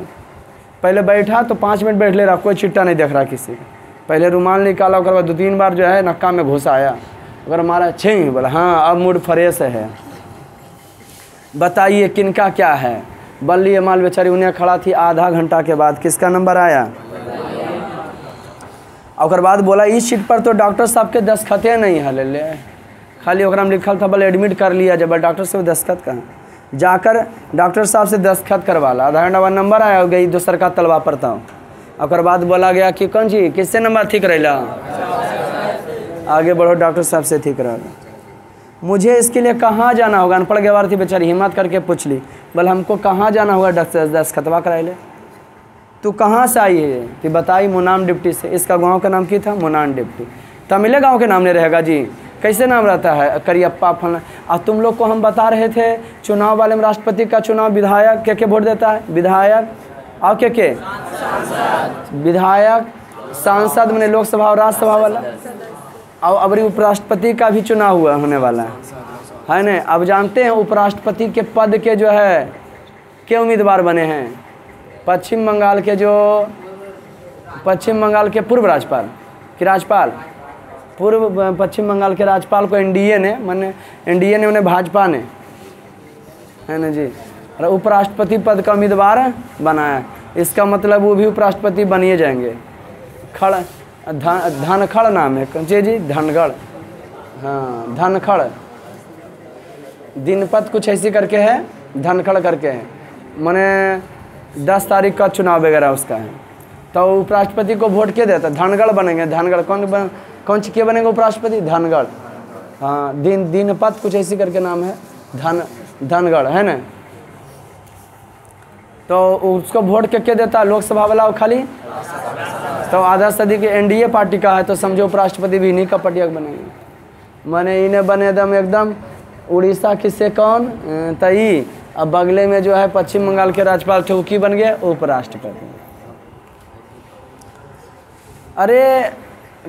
पहले बैठा तो 5 मिनट बैठ ले रहा, कोई चिट्टा नहीं देख रहा किसी का। पहले रुमाल निकाला, और बाद 2-3 बार जो है नक्का में घुस आया, अगर हमारा छेंग बोला हाँ अब मूड फ्रेश है। बताइए किनका क्या है। बल्ली अमाल बेचारी उन्हें खड़ा थी। आधा घंटा के बाद किसका नंबर आया। और बाद बोला इस सीट पर तो डॉक्टर साहब के दस्तखते नहीं है, ले खाली ओकरा में लिखल था बोले एडमिट कर लिया। जब डॉक्टर से दस्तखत कहाँ, जाकर डॉक्टर साहब से दस्तखत करवा ला। आधा घंटा बाद नंबर आया, हो गई दूसर का तलवा पड़ता हूँ। और बाद बोला गया कि कौन जी किससे नंबर ठीक रहेला, आगे बढ़ो डॉक्टर साहब से ठीक रहा। मुझे इसके लिए कहाँ जाना होगा। अनपढ़ गवार थी बेचारी, हिम्मत करके पूछ ली, बोले हमको कहाँ जाना होगा डॉक्टर दस्तखतवा कराए ले। तू कहाँ से आई है कि बताई मुनाम डिप्टी से। इसका गांव का नाम की था मुनाम डिप्टी। तमिले गांव के नाम नहीं रहेगा जी, कैसे नाम रहता है करियप्पा फलना। और तुम लोग को हम बता रहे थे चुनाव वाले में राष्ट्रपति का चुनाव विधायक के वोट देता है, विधायक और के विधायक सांसद मैंने लोकसभा और राज्यसभा वाला। और अबरी उपराष्ट्रपति का भी चुनाव हुआ होने वाला है ना। अब जानते हैं उपराष्ट्रपति के पद के जो है के उम्मीदवार बने हैं। पश्चिम बंगाल के पूर्व राज्यपाल कि राज्यपाल पूर्व पश्चिम बंगाल के राज्यपाल को एनडीए ने उन्हें भाजपा ने, है ना जी, और उपराष्ट्रपति पद का उम्मीदवार बनाया। इसका मतलब वो भी उपराष्ट्रपति बनिए जाएंगे। धनखड़ नाम है जी, धनगढ़, हाँ धनखड़, दिनपत कुछ ऐसी करके है, धनखड़ करके है, माने 10 तारीख का चुनाव वगैरह उसका है। तो उपराष्ट्रपति को वोट के देता, धनगढ़ बनेंगे। धनगढ़ कौन सी के बनेंगे उपराष्ट्रपति, धनगढ़, हाँ दिनपत कुछ ऐसी करके नाम है, धनगढ़ है ना। तो उसको वोट के देता लोकसभा वाला खाली। तो आधा सदी के एनडीए पार्टी का है, तो समझो उपराष्ट्रपति भी इन्हीं का पटिया बनेंगे। माने इन्हें बने एकदम उड़ीसा किससे कौन तई। अब बगले में जो है पश्चिम बंगाल के राज्यपाल थे, की बन गए उपराष्ट्रपति। अरे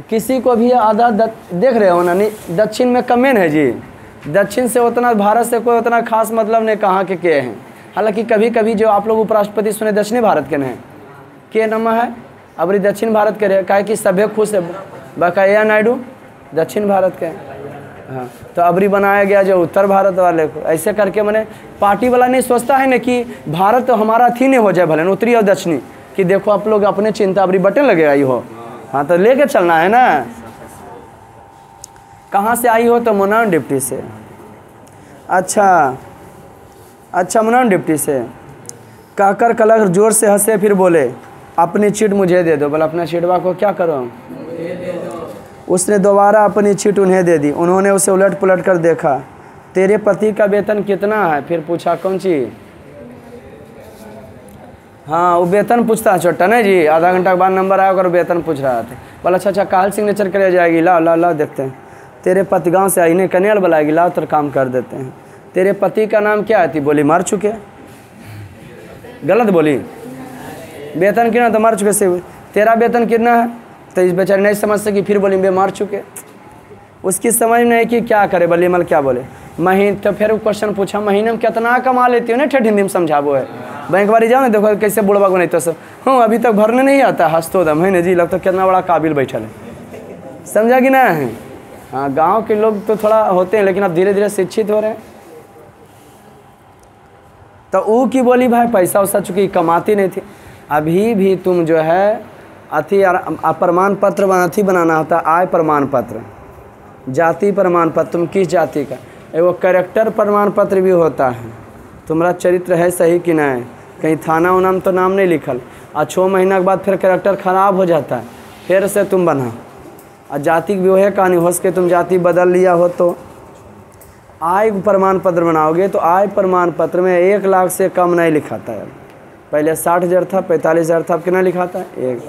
किसी को भी आधा देख रहे हो ना, नहीं दक्षिण में कमेन है जी। दक्षिण से उतना भारत से कोई उतना खास मतलब नहीं कहाँ के हैं। हालांकि कभी कभी जो आप लोग उपराष्ट्रपति सुने दक्षिणी भारत के हैं, के नाम है अबरी दक्षिण भारत के रहे, काहे कि सभ्य खुश है। बकाया नायडू दक्षिण भारत के, हाँ। तो अबरी बनाया गया जो उत्तर भारत वाले को, ऐसे करके मैंने पार्टी वाला नहीं सोचता है ना कि भारत तो हमारा थी नहीं हो जाए भले उत्तरी और दक्षिणी, कि देखो आप लोग अपने चिंता अबरी बटन लगे आई हो, हाँ तो लेके चलना है ना। कहाँ से आई हो, तो मुनाम डिप्टी से। अच्छा मुनाम डिप्टी से कहकर कलर जोर से हंसे, फिर बोले अपनी चिट मुझे दे दो। बोला अपना चिटवा को क्या करो। उसने दोबारा अपनी चिट उन्हें दे दी। उन्होंने उसे उलट पुलट कर देखा। तेरे पति का वेतन कितना है, फिर पूछा कौन सी, हाँ वो वेतन पूछता है छोटा नहीं जी। आधा घंटा के बाद नंबर आया और वेतन पूछ रहा था। बोला अच्छा काल सिग्नेचर करे जाएगी, लाओ देखते हैं। तेरे पति गाँव से आई, नहीं कन्याल बुलाएगी, लाओ तो काम कर देते हैं। तेरे पति का नाम क्या है, बोली मर चुके। गलत बोली, वेतन कितना, तो मर चुके से। तेरा वेतन कितना है, तो इस बेचारे नहीं समझ सकी, फिर बोली वे मर चुके। उसकी समझ नहीं कि क्या करे, बली मल क्या बोले महीने। तो फिर क्वेश्चन पूछा महीने में कितना कमा लेती हो ना, ठेठ हिंदी में समझाबो है। बैंक वाली जाओ ना, देखो कैसे बुढ़वा को नहीं तो सब, हाँ अभी तक भरने नहीं आता, हंसतो दम है ना जी, लगता कितना बड़ा काबिल बैठल है, समझा कि ना है। हाँ गाँव के लोग तो थोड़ा होते हैं, लेकिन अब धीरे धीरे शिक्षित हो रहे हैं। तो वो की बोली भाई पैसा वैसा चुकी कमाती नहीं थी। अभी भी तुम जो है अथी प्रमाण पत्र अथी बनाना होता, आय प्रमाण पत्र, जाति प्रमाण पत्र, तुम किस जाति का, एगो कैरेक्टर प्रमाण पत्र भी होता है, तुम्हारा चरित्र है सही कि नहीं। कहीं थाना उना में तो नाम नहीं लिखल, और 6 महीना के बाद फिर कैरेक्टर ख़राब हो जाता है, फिर से तुम बना। और जाति की भी वही कहानी, हो सके तुम जाति बदल लिया हो तो आय प्रमाण पत्र बनाओगे, तो आय प्रमाण पत्र में 1 लाख से कम नहीं लिखाता है। पहले 60,000 था, 45,000 था, अब कितना लिखाता है 1,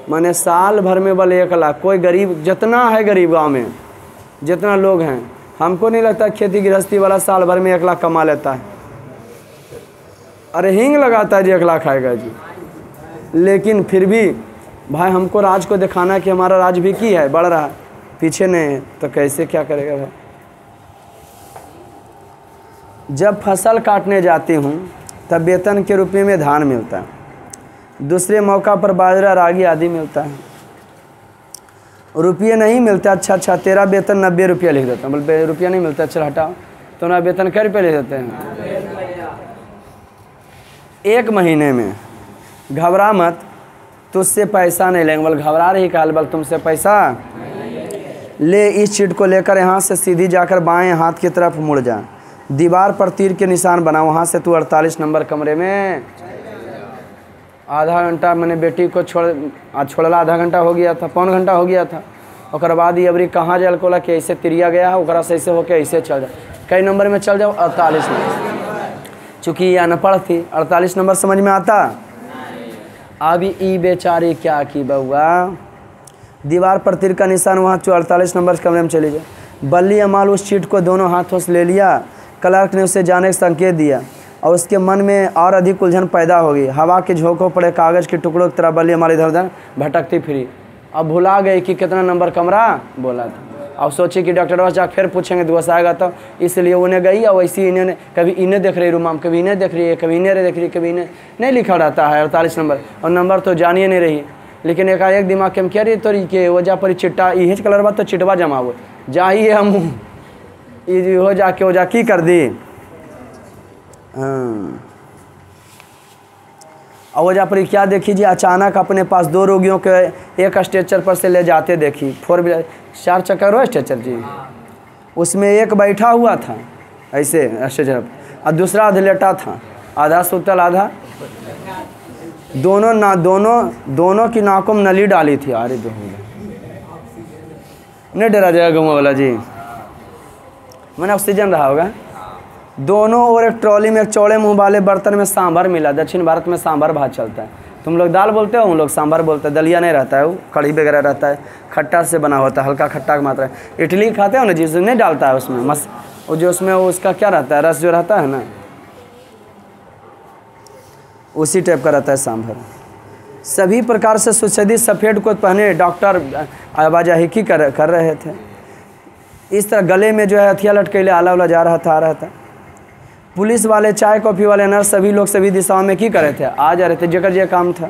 माने साल भर में बल 1 लाख। कोई गरीब जितना है, गरीब गांव में जितना लोग हैं, हमको नहीं लगता खेती गृहस्थी वाला साल भर में 1 लाख कमा लेता है। अरे हींग लगाता है जी 1 लाख आएगा जी। लेकिन फिर भी भाई हमको राज को दिखाना है कि हमारा राज भी की है, बढ़ रहा है, पीछे नहीं है, तो कैसे क्या करेगा भाई। जब फसल काटने जाती हूँ तब वेतन के रुपये में धान मिलता है, दूसरे मौका पर बाजरा रागी आदि मिलता है, रुपये नहीं मिलता। अच्छा तेरा वेतन 90 रुपया लिख देता हूँ, बोल रुपया नहीं मिलता, चल हटाओ, तो ना वेतन कै रुपये लिख देते हैं 1 महीने में। घबरा मत, तुझसे पैसा नहीं लेंगे। बोल घबरा रही काल, बोल तुमसे पैसा ले। इस चीट को लेकर यहाँ से सीधी जाकर बाएं हाथ की तरफ मुड़ जा, दीवार पर तीर के निशान बना, वहाँ से तू 48 नंबर कमरे में। आधा घंटा मैंने बेटी को छोड़ला, आधा घंटा हो गया था, पौन घंटा हो गया था। और बाद ये अबरी कहाँ जाए कोला कि ऐसे तिरिया गया है, ओकरा से ऐसे होके ऐसे चल जाए। कई नंबर में चल जाओ? 48 नंबर। चूँकि ये अनपढ़ थी, 48 नंबर समझ में आता। अब ई बेचारी क्या की बउआ, दीवार पर तीर का निशान, वहाँ 48 नंबर कमरे में चली जाए। बल्ली अमाल उस चीट को दोनों हाथों से ले लिया। क्लर्क ने उसे जाने का संकेत दिया और उसके मन में और अधिक उलझन पैदा हो गई। हवा के झोंकों पड़े कागज़ के टुकड़ों की तरह बल्ली अमाल इधर उधर भटकती फिरी। अब भुला गई कि कितना नंबर कमरा बोला था। अब सोची कि डॉक्टर बस जाकर फिर पूछेंगे दोस्त आएगा तो, इसलिए उन्हें गई। और वैसे इन्हें कभी इन्हें देख रही रूम, कभी इन्हें देख रही है, कभी इन्हें देख रही है, कभी इन्हें नहीं लिखा रहता है 48 नंबर, और नंबर तो जानिए नहीं रही। लेकिन एकाएक दिमाग के हम कह रही तो के वजह पर चिट्टा इहे कलर बा तो चिटवा जमा हो जाइए, हम हो जाके वजह की कर दी। और वजह पर क्या देखी जी, अचानक अपने पास 2 रोगियों के एक स्ट्रेचर पर से ले जाते देखी। 4 व्हीलर 4 चक्कर हो स्ट्रेचर जी, उसमें एक बैठा हुआ था ऐसे स्ट्रेचर, और दूसरा आधा लेटा था, आधा सुतल आधा। दोनों की नाकों में नली डाली थी। अरे नहीं डरा जाएगा घुमा वाला जी, मैंने ऑक्सीजन रहा होगा। दोनों और एक ट्रॉली में एक चौड़े मुंह वाले बर्तन में सांभर मिला। दक्षिण भारत में सांभर भात चलता है, तुम लोग दाल बोलते हो, हम लोग सांभर बोलते हैं। दलिया नहीं रहता है, वो कढ़ी वगैरह रहता है, खट्टा से बना होता है, हल्का खट्टा की मात्रा है। इडली खाते हो ना, जिसमें नहीं डालता है उसमें वो जो उसमें उसका क्या रहता है, रस जो रहता है ना, उसी टाइप का रहता है सांभर। सभी प्रकार से सुसज्जित सफ़ेद कोट पहने डॉक्टर आवाजाही कर रहे थे। इस तरह गले में जो है हथियार लटकेले आला वाला जा रहा था, आ रहा था। पुलिस वाले, चाय कॉफ़ी वाले, नर्स, सभी लोग सभी दिशाओं में की कर रहे थे, आ जा रहे थे, जगह जगह काम था।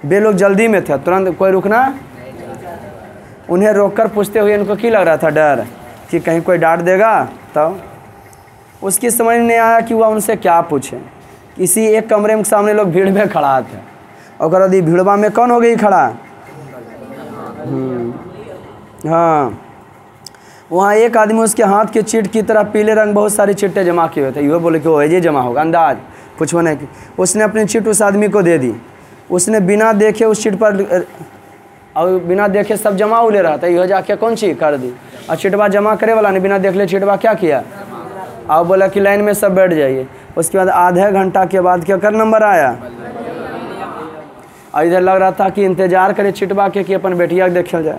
वे लोग जल्दी में थे, तुरंत कोई रुकना। उन्हें रोककर पूछते हुए इनको की लग रहा था, डर कि कहीं कोई डांट देगा। तो उसकी समझ नहीं आया कि वह उनसे क्या पूछे। किसी एक कमरे में सामने लोग भीड़ में खड़ा थे, और यदि भीड़वा में कौन हो गई खड़ा? हाँ, वहाँ एक आदमी उसके हाथ के चिट की तरह पीले रंग बहुत सारी चिट्टे जमा किए हुए थे। यो बोले कि वो ये जमा होगा, अंदाज पूछो नहीं। उसने अपनी चिट उस आदमी को दे दी। उसने बिना देखे उस चिट पर, और बिना देखे सब जमा ले रहा था। यो जाके कौन सी कर दी, और चिटवा जमा करे वाला ने बिना देख ले चिटवा क्या किया, और बोला कि लाइन में सब बैठ जाइए। उसके बाद आधे घंटा के बाद क्या कर नंबर आया, और इधर लग रहा था कि इंतजार करे चिटवा के कि अपन बेटिया देखा जाए।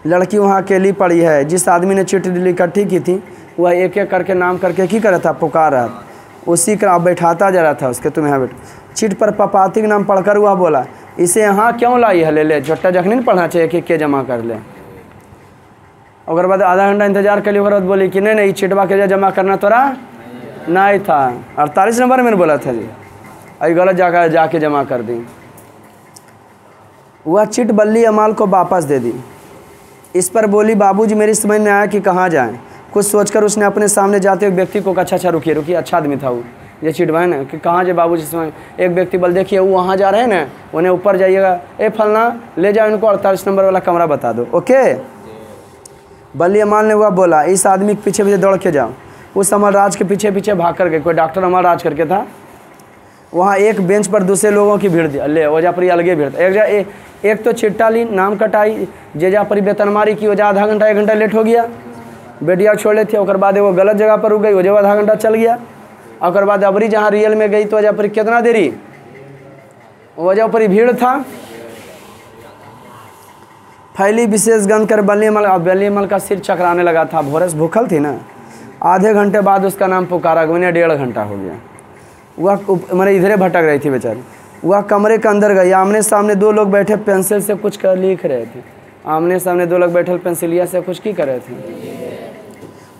लड़की वहाँ अकेली पड़ी है। जिस आदमी ने चिट इकट्ठी की थी वह एक एक करके नाम करके की कर रहा था, पुकार रहा था। उसी का बैठाता जा रहा था उसके, तुम यहाँ बैठो। चिट पर पपाती का नाम पढ़कर वह बोला, इसे यहाँ क्यों लाई है, ले ले, छोटा जखनी नहीं पढ़ना चाहिए कि के जमा कर ले। और बाद आधा घंटा इंतजार कर लिया, बोली कि नहीं चिटवा के जमा करना तोरा नहीं था, 48 नंबर मैंने बोला था जी, अभी गलत जाके जमा कर दी। वह चिट बल्ली अमाल को वापस दे दी। इस पर बोली, बाबूजी मेरी समझ नहीं आया कि कहाँ जाएं। कुछ सोचकर उसने अपने सामने जाते एक व्यक्ति को, अच्छा रुकिए, अच्छा आदमी था वो, ये चिटवा है ना, कि कहाँ जाए बाबूजी समझ। एक व्यक्ति बोल, देखिए वो वहाँ जा रहे हैं ना, उन्हें ऊपर जाइएगा, ए फलना ले जाओ इनको 48 नंबर वाला कमरा बता दो, ओके। बल्ली अमाल ने वह बोला, इस आदमी के पीछे पीछे दौड़ के जाओ। उस अमरराज के पीछे पीछे भाग कर गए। कोई डॉक्टर अमरराज करके था। वहाँ एक बेंच पर दूसरे लोगों की भीड़ थी, ले वजह पर अलगे भीड़ था। एक तो चिट्टा ली, नाम कटाई, जेजा पर वेतनमारी की वजह आधा घंटा 1 घंटा लेट हो गया। बेटिया छोड़ ले थे, और बाद वो गलत जगह पर रुक गई, वजह आधा घंटा चल गया। और बाद अबरी जहाँ रियल में गई तो वजह पर कितना देरी, वजह पर भीड़ था। फैली विशेष गंध कर बल्लीमल। अब बल्लीमल का सिर चकराने लगा था, भोरस भूखल थी ना। आधे घंटे बाद उसका नाम पुकारा, मैंने 1.5 घंटा हो गया। वह मैंने इधरे भटक रही थी बेचारी। वह कमरे के अंदर गई। आमने सामने 2 लोग बैठे पेंसिल से कुछ कर लिख रहे थे। आमने सामने 2 लोग बैठे पेंसिलिया से कुछ की कर रहे थे।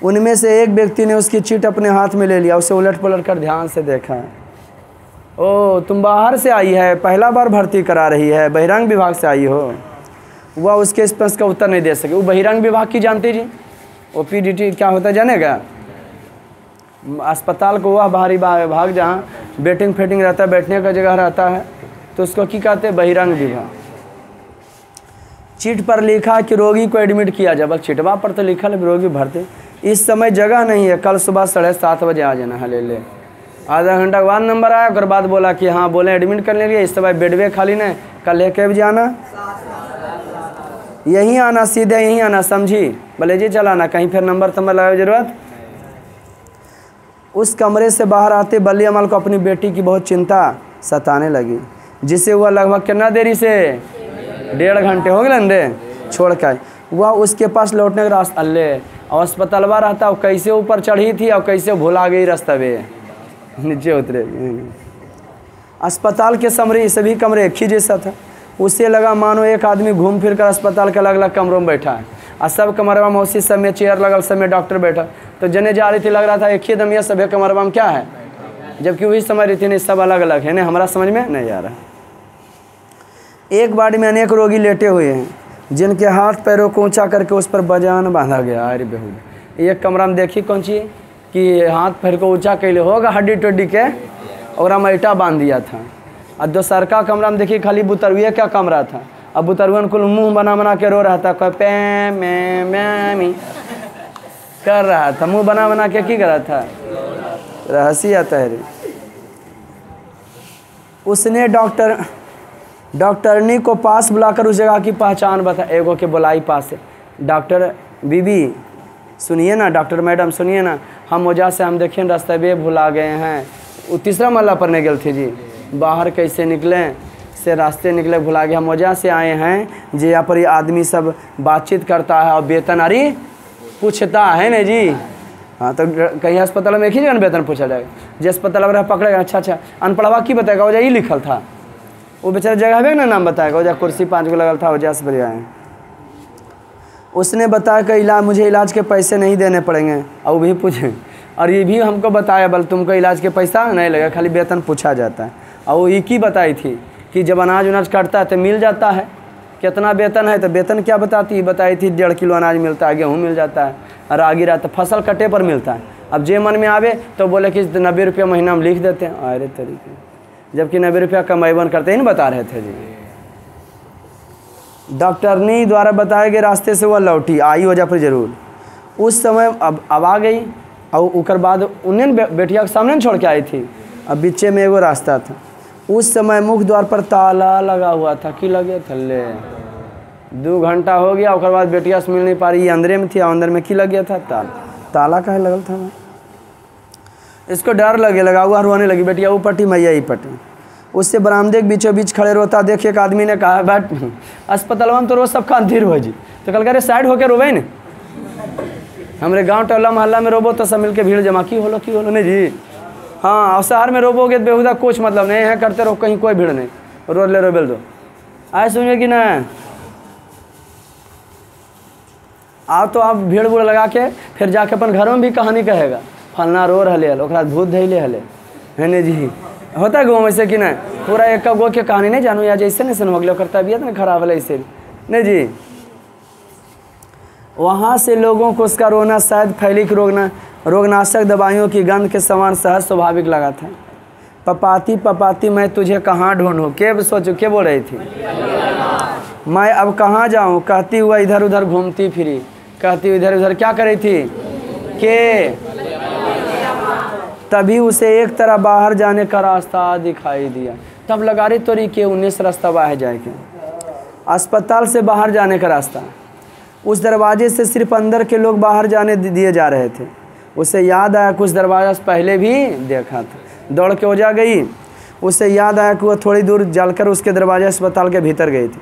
उनमें से एक व्यक्ति ने उसकी चिट अपने हाथ में ले लिया, उसे उलट पलट कर ध्यान से देखा। ओ तुम बाहर से आई है, पहला बार भर्ती करा रही है, बहिरंग विभाग से आई हो। वह उसके इस प्रश्न का उत्तर नहीं दे सके। वो बहिरंग विभाग की जानती जी, OPDT क्या होता है जानेगा? अस्पताल को वह बाहरी विभाग जहाँ बेटिंग फेटिंग रहता है, बैठने का जगह रहता है, तो उसको क्या कहते हैं? बहिरंग विभाग। चिट पर लिखा कि रोगी को एडमिट किया जाए। बस चिटवा पर तो लिखा है रोगी भर्ती। इस समय जगह नहीं है, कल सुबह 7:30 बजे आ जाना है। ले आधा घंटा के बाद नंबर आया, उसके बाद बोला कि हाँ बोले एडमिट करने लिए, इस समय बेडवे खाली नहीं, कल लेके बजे आना, यहीं आना, सीधे यहीं आना, समझी? बोले जी चलाना, कहीं फिर नंबर लगाए जरूरत। उस कमरे से बाहर आते बल्लीमल को अपनी बेटी की बहुत चिंता सताने लगी, जिसे वह लगभग कितना देरी से 1.5 घंटे हो गए अंदे छोड़ कर वह उसके पास लौटने का रास्ता अल्ले और अस्पतालवा रहता। और कैसे ऊपर चढ़ी थी और कैसे भुला गई रास्ता में नीचे उतरे। अस्पताल के सभी कमरे एक ही जैसा था। उसे लगा मानो एक आदमी घूम फिर कर अस्पताल के अलग अलग कमरों में बैठा है, और सब कमरवा में उसी समय चेयर लगल, समय डॉक्टर बैठा। तो जने जा रही थी, लग रहा था एक ही दम ये सभी कमरवा में क्या है, जबकि वही समझ रही थी नहीं सब अलग अलग है। नहीं हमारा समझ में नहीं आ रहा। एक वार्ड में अनेक रोगी लेटे हुए हैं, जिनके हाथ पैरों को ऊंचा करके उस पर बजान बांधा गया। अरे बेहूद। एक कमरा में देखी कौन सी कि हाथ पैर को ऊंचा कैले होगा, हड्डी टड्डी के और मैटा बांध दिया था। और दोसर का कमरा में देखी खाली बुतरुए का कमरा था। अब बुतरुअन कुल मुंह बना बना के रो रहा था, कोई पे मैं कर रहा था, मुंह बना बना के की कर रहा था, हंसी आता है रे। उसने डॉक्टरनी को पास बुलाकर उस जगह की पहचान बता। एगो के बुलाई पास, डॉक्टर बीबी सुनिए ना, डॉक्टर मैडम सुनिए ना, हम वजह से हम देखें रास्ते भी भुला गए हैं। वो 3रा महला पर नहीं गए थे जी, बाहर कैसे निकले से रास्ते निकले भुला गए। हम वजह से आए हैं जी, यहाँ पर ये आदमी सब बातचीत करता है और वेतन अरे पूछता है ना जी। हाँ तो कहीं अस्पताल में एक ही जगह वेतन पूछा जाएगा, जो अस्पताल में पकड़ेगा। अच्छा अनपढ़वा की बताएगा, वजह ही लिखल था, वो बेचारा जगह है ना नाम बताएगा, वजह कुर्सी 5 गो लगल था, वजह से बढ़िया है। उसने बताया कि मुझे इलाज के पैसे नहीं देने पड़ेंगे, और वो भी पूछे, और ये भी हमको बताया बल तुमको इलाज के पैसा नहीं लगेगा, खाली वेतन पूछा जाता है। और वो एक ही बताई थी कि जब अनाज उनाज कटता है तो मिल जाता है, कितना वेतन है, तो वेतन क्या बताई थी 1.5 किलो अनाज मिलता है, गेहूँ मिल जाता है, रागी रहता, फसल कटे पर मिलता है। अब जे मन में आवे तो बोले कि 90 रुपया महीना हम लिख देते हैं। अरे तरीके, जबकि 90 रुपया कमाईवन करते ही नहीं बता रहे थे जी। डॉक्टरनी द्वारा बताए गए रास्ते से वह लौटी, आई वजह पर जरूर। उस समय अब आ गई, और उकर बाद उन्हें बेटिया के सामने छोड़ के आई थी। अब बीचे में एगो रास्ता था। उस समय मुख्य द्वार पर ताला लगा हुआ था, कि लगे थल्ले 2 घंटा हो गया, उसके बाद बेटिया से मिल नहीं पा रही, अंदर में थी, अंदर में की लग गया था ताला कहे लगल था। मैं इसको डर लगा हुआ, रोने लगी। बेटिया वो पट्टी मैया ही पट्टी। उससे बरामदे के बीचों बीच खड़े रोता देख एक आदमी ने कहा, बैठ अस्पताल में तो रोज सबका अंधेर हो जी, तो कल करे साइड होकर रोवे न, हमारे गांव टोला मोहल्ला में रोबो तो सब मिलके भीड़ जमा की होलो नहीं जी। हाँ, और शहर में रोबोगे तो बेहुदा कुछ मतलब नहीं है, करते रहो, कहीं कोई भीड़ नहीं, रोड ले रोबेल दो। आए सुनिए कि ना, आओ तो आप भीड़ वूड़ लगा के फिर जाके अपन घरों में भी कहानी कहेगा, फलना रो रहे हल, भूत धैले हले है नहीं जी। होता है गाँव वैसे कि नहीं, पूरा एक गो के कहानी नहीं जानू, या जैसे नहीं सुन हो करता भी है ना खराब है ऐसे नहीं जी। वहाँ से लोगों को उसका रोना शायद फैली कि रोगनाशक दवाइयों की गंध के समान सहज स्वाभाविक लगा था। पपाती मैं तुझे कहाँ ढूंढूं, के सोचो के बोल रही थी, मैं अब कहाँ जाऊँ, कहती हुआ इधर उधर घूमती फिरी, कहती इधर उधर क्या कर रही थी के। तभी उसे एक तरह बाहर जाने का रास्ता दिखाई दिया। तब लगा रही तोरी के 19 रास्ता बाहर जाएगा, अस्पताल से बाहर जाने का रास्ता। उस दरवाजे से सिर्फ अंदर के लोग बाहर जाने दिए जा रहे थे। उसे याद आया कुछ दरवाजा से पहले भी देखा था, दौड़ के हो जा गई। उसे याद आया कि वह थोड़ी दूर चलकर उसके दरवाजे अस्पताल के भीतर गई थी।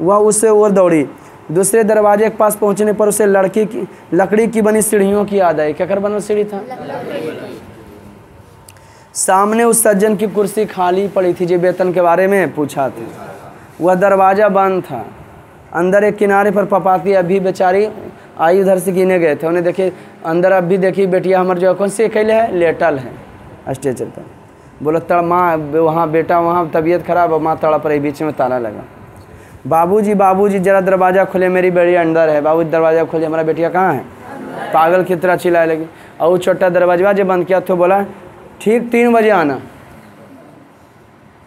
वह उससे और दौड़ी, दूसरे दरवाजे के पास पहुंचने पर उसे लकड़ी की बनी सीढ़ियों की याद आई। क्या कर बना सीढ़ी था? सामने उस सज्जन की कुर्सी खाली पड़ी थी जो वेतन के बारे में पूछा था। वह दरवाज़ा बंद था। अंदर एक किनारे पर पपाती अभी बेचारी आई उधर से गिने गए थे। उन्हें देखे अंदर अब भी देखी बेटिया हमारे जो कौन सी अकेले है, लेटल है स्टेचर पर। बोला तड़ माँ वहाँ बेटा वहाँ तबीयत खराब है, माँ तड़प रही। बीच में ताला लगा। बाबूजी जरा दरवाज़ा खोले, मेरी बेटी अंदर है। बाबूजी दरवाज़ा खोले, हमारा बेटिया कहाँ है? पागल की तरह चिल्लाने लगी। और वो छोटा दरवाजा जो बंद किया तो बोला ठीक 3 बजे आना।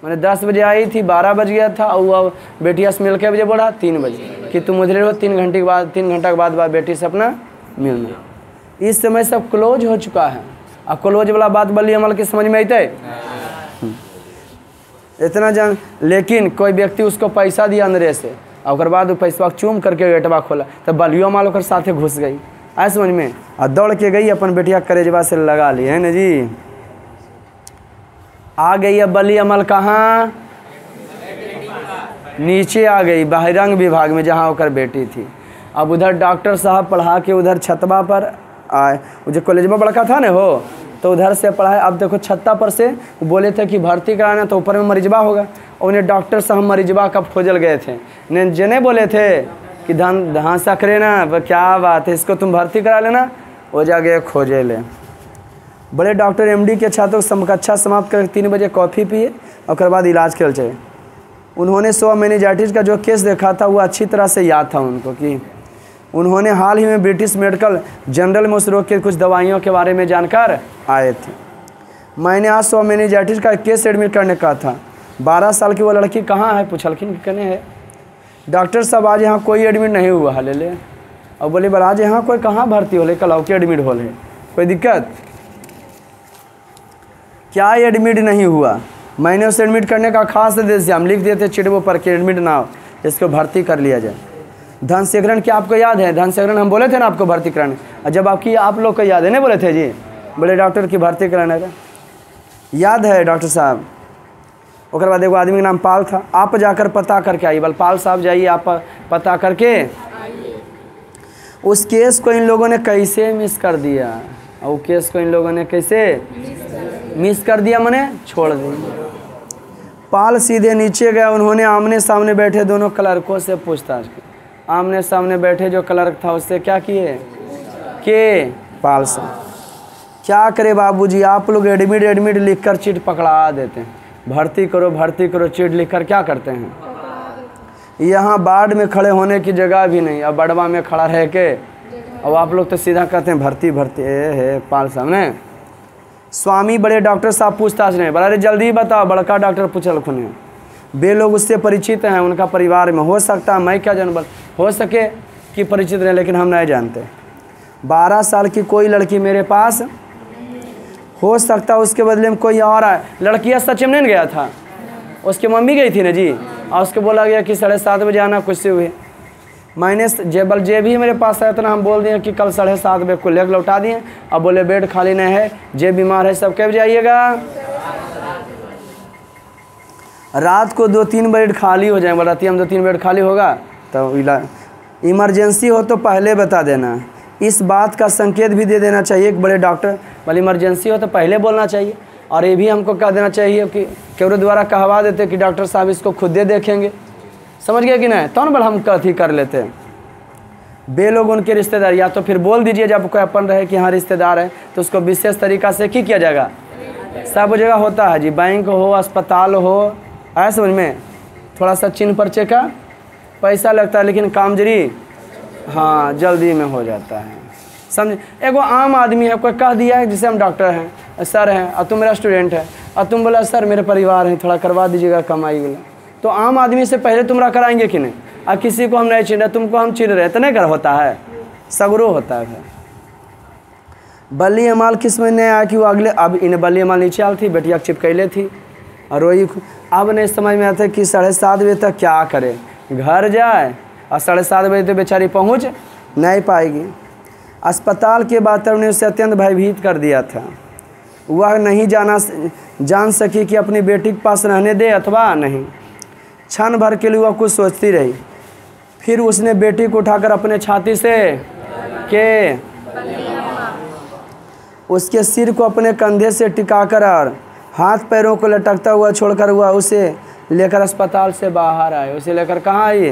मैंने 10 बजे आई थी, 12 बज गया था। और वो बेटिया से मिल के बजे बोला 3 बजे कि तुम उधर हो 3 घंटे के बाद, 3 घंटा के बाद बेटी से अपना मिलना। इस समय सब क्लोज हो चुका है। अब क्लोज वाला बात बल्ली अमल के समझ में आते इतना जान। लेकिन कोई व्यक्ति उसको पैसा दिया अंदर से, और बाद वो पैसा चूम करके गेटवा खोला तो बलियो माल ओकर साथे घुस गई। आए समझ में? और दौड़ के गई अपन बेटिया करेजवा से लगा ली है ना जी। आ गई अब बली अमल कहाँ? नीचे आ गई बहिरंग विभाग में जहाँ होकर बेटी थी। अब उधर डॉक्टर साहब पढ़ा के उधर छतवा पर आए। जो कॉलेज में बड़का था ना हो तो उधर से पढ़ाए। अब देखो छत्ता पर से बोले थे कि भर्ती कराना, तो ऊपर में मरीजबा होगा। और उन्हें डॉक्टर साहब मरीजबा कब खोजल गए थे, जने बोले थे कि धान सकरे ना, क्या बात है इसको तुम भर्ती करा लेना। वो जाके खोजे ले। बड़े डॉक्टर एमडी के छात्रों को कक्षा समाप्त कर 3 बजे कॉफ़ी पिए और बाद इलाज कर चले। उन्होंने स्व मेनिंजाइटिस का जो केस देखा था वो अच्छी तरह से याद था उनको कि उन्होंने हाल ही में ब्रिटिश मेडिकल जर्नल में उस रोग के कुछ दवाइयों के बारे में जानकर आए थे। मैंने आज स्व मेनिंजाइटिस का केस एडमिट करने का था। 12 साल की वो लड़की कहाँ है? पूछलखिन कहने है डॉक्टर साहब आज यहाँ कोई एडमिट नहीं हुआ है। ले और बोले बल आज यहाँ कोई कहाँ भर्ती हो ले, कल के एडमिट हो ले, कोई दिक्कत? क्या एडमिट नहीं हुआ? मैंने उसे एडमिट करने का खास आदेश दिया। हम लिख देते चिटबो पर कि एडमिट ना हो, इसको भर्ती कर लिया जाए। धनशेखरन क्या आपको याद है? धनशेखरन हम बोले थे ना आपको भर्ती कराने, और जब आप लोग को याद है नहीं बोले थे जी, बड़े डॉक्टर की भर्ती कराने का याद है डॉक्टर साहब। और बाद एगो आदमी का नाम पाल था। आप जाकर पता करके आइए। बल पाल साहब जाइए आप पता करके। उस केस को इन लोगों ने कैसे मिस कर दिया, और केस को इन लोगों ने कैसे मिस कर दिया, मैंने छोड़ दिया। पाल सीधे नीचे गया। उन्होंने आमने सामने बैठे दोनों क्लर्कों से पूछताछ की। आमने सामने बैठे जो क्लर्क था उससे क्या किए के पाल साहब क्या करे बाबूजी, आप लोग एडमिट लिखकर चिट पकड़ा देते हैं। भर्ती करो चिट लिखकर क्या करते हैं? यहाँ बाढ़ में खड़े होने की जगह भी नहीं, अब बड़वा में खड़ा रह के, और आप लोग तो सीधा कहते हैं भर्ती। है पाल साहब ने। स्वामी बड़े डॉक्टर साहब पूछताछ नहीं, बड़ा जल्दी बताओ। बड़का डॉक्टर पूछल खुने। वे लोग उससे परिचित हैं, उनका परिवार में हो सकता है, मैं क्या जानूं, हो सके कि परिचित रहे, लेकिन हम नहीं जानते। 12 साल की कोई लड़की मेरे पास हो सकता है, उसके बदले में कोई और आए। लड़कियाँ सच में नहीं गया था, उसकी मम्मी गई थी ना जी, और उसको बोला गया कि 7:30 बजे आना, कुछ से हुए। मैंने जे भी मेरे पास आया था ना, हम बोल दिए कि कल 7:30 बजे को लेकर लौटा दिए। अब बोले बेड खाली नहीं है, जे बीमार है सब कब जाइएगा? रात को 2-3 बेड खाली हो जाए। रात में 2-3 बेड खाली होगा तो इमरजेंसी हो तो पहले बता देना। इस बात का संकेत भी दे देना चाहिए एक बड़े डॉक्टर, भले इमरजेंसी हो तो पहले बोलना चाहिए। और ये भी हमको कह देना चाहिए कि केवरो द्वारा कहवा देते कि डॉक्टर साहब इसको खुद दे देखेंगे। समझ गए कि नहीं? तो ना बल हम कथी कर लेते हैं। बे लोग उनके रिश्तेदार, या तो फिर बोल दीजिए जब कोई अपन रहे कि हाँ रिश्तेदार है तो उसको विशेष तरीक़ा से किया जाएगा। सब जगह होता है जी, बैंक हो, अस्पताल हो, आया समझ में? थोड़ा सा चिन्ह पर्चे का पैसा लगता है, लेकिन काम जरी हाँ जल्दी में हो जाता है। समझ? एगो आम आदमी है, कोई कह दिया है जैसे हम डॉक्टर हैं, सर हैं, और तुम मेरा स्टूडेंट है, और तुम बोला सर मेरे परिवार हैं, थोड़ा करवा दीजिएगा कमाई वाला। तो आम आदमी से पहले तुमरा कराएंगे कि नहीं? और किसी को हम नहीं चिन्ह रहे, तुमको हम चिन्ह रहे, तो नहीं कर होता है, सगरो होता है। बल्ली अमाल किस में नहीं आया कि वो अगले, अब इन बल्ली अमाल नीचे आल थी, बेटिया चिपकैले थी और रोई। अब नहीं समझ में आता कि 7:30 बजे तक क्या करे, घर जाए और 7:30 बजे तक बेचारी पहुंच नहीं पाएगी। अस्पताल के वातावरण ने उसे अत्यंत भयभीत कर दिया था। वह नहीं जान सकी कि अपनी बेटी के पास रहने दे अथवा नहीं। क्षण भर के लिए वह कुछ सोचती रही। फिर उसने बेटी को उठाकर अपने छाती से के उसके सिर को अपने कंधे से टिकाकर और हाथ पैरों को लटकता हुआ छोड़कर हुआ उसे लेकर अस्पताल से बाहर आए। उसे लेकर कहाँ आई?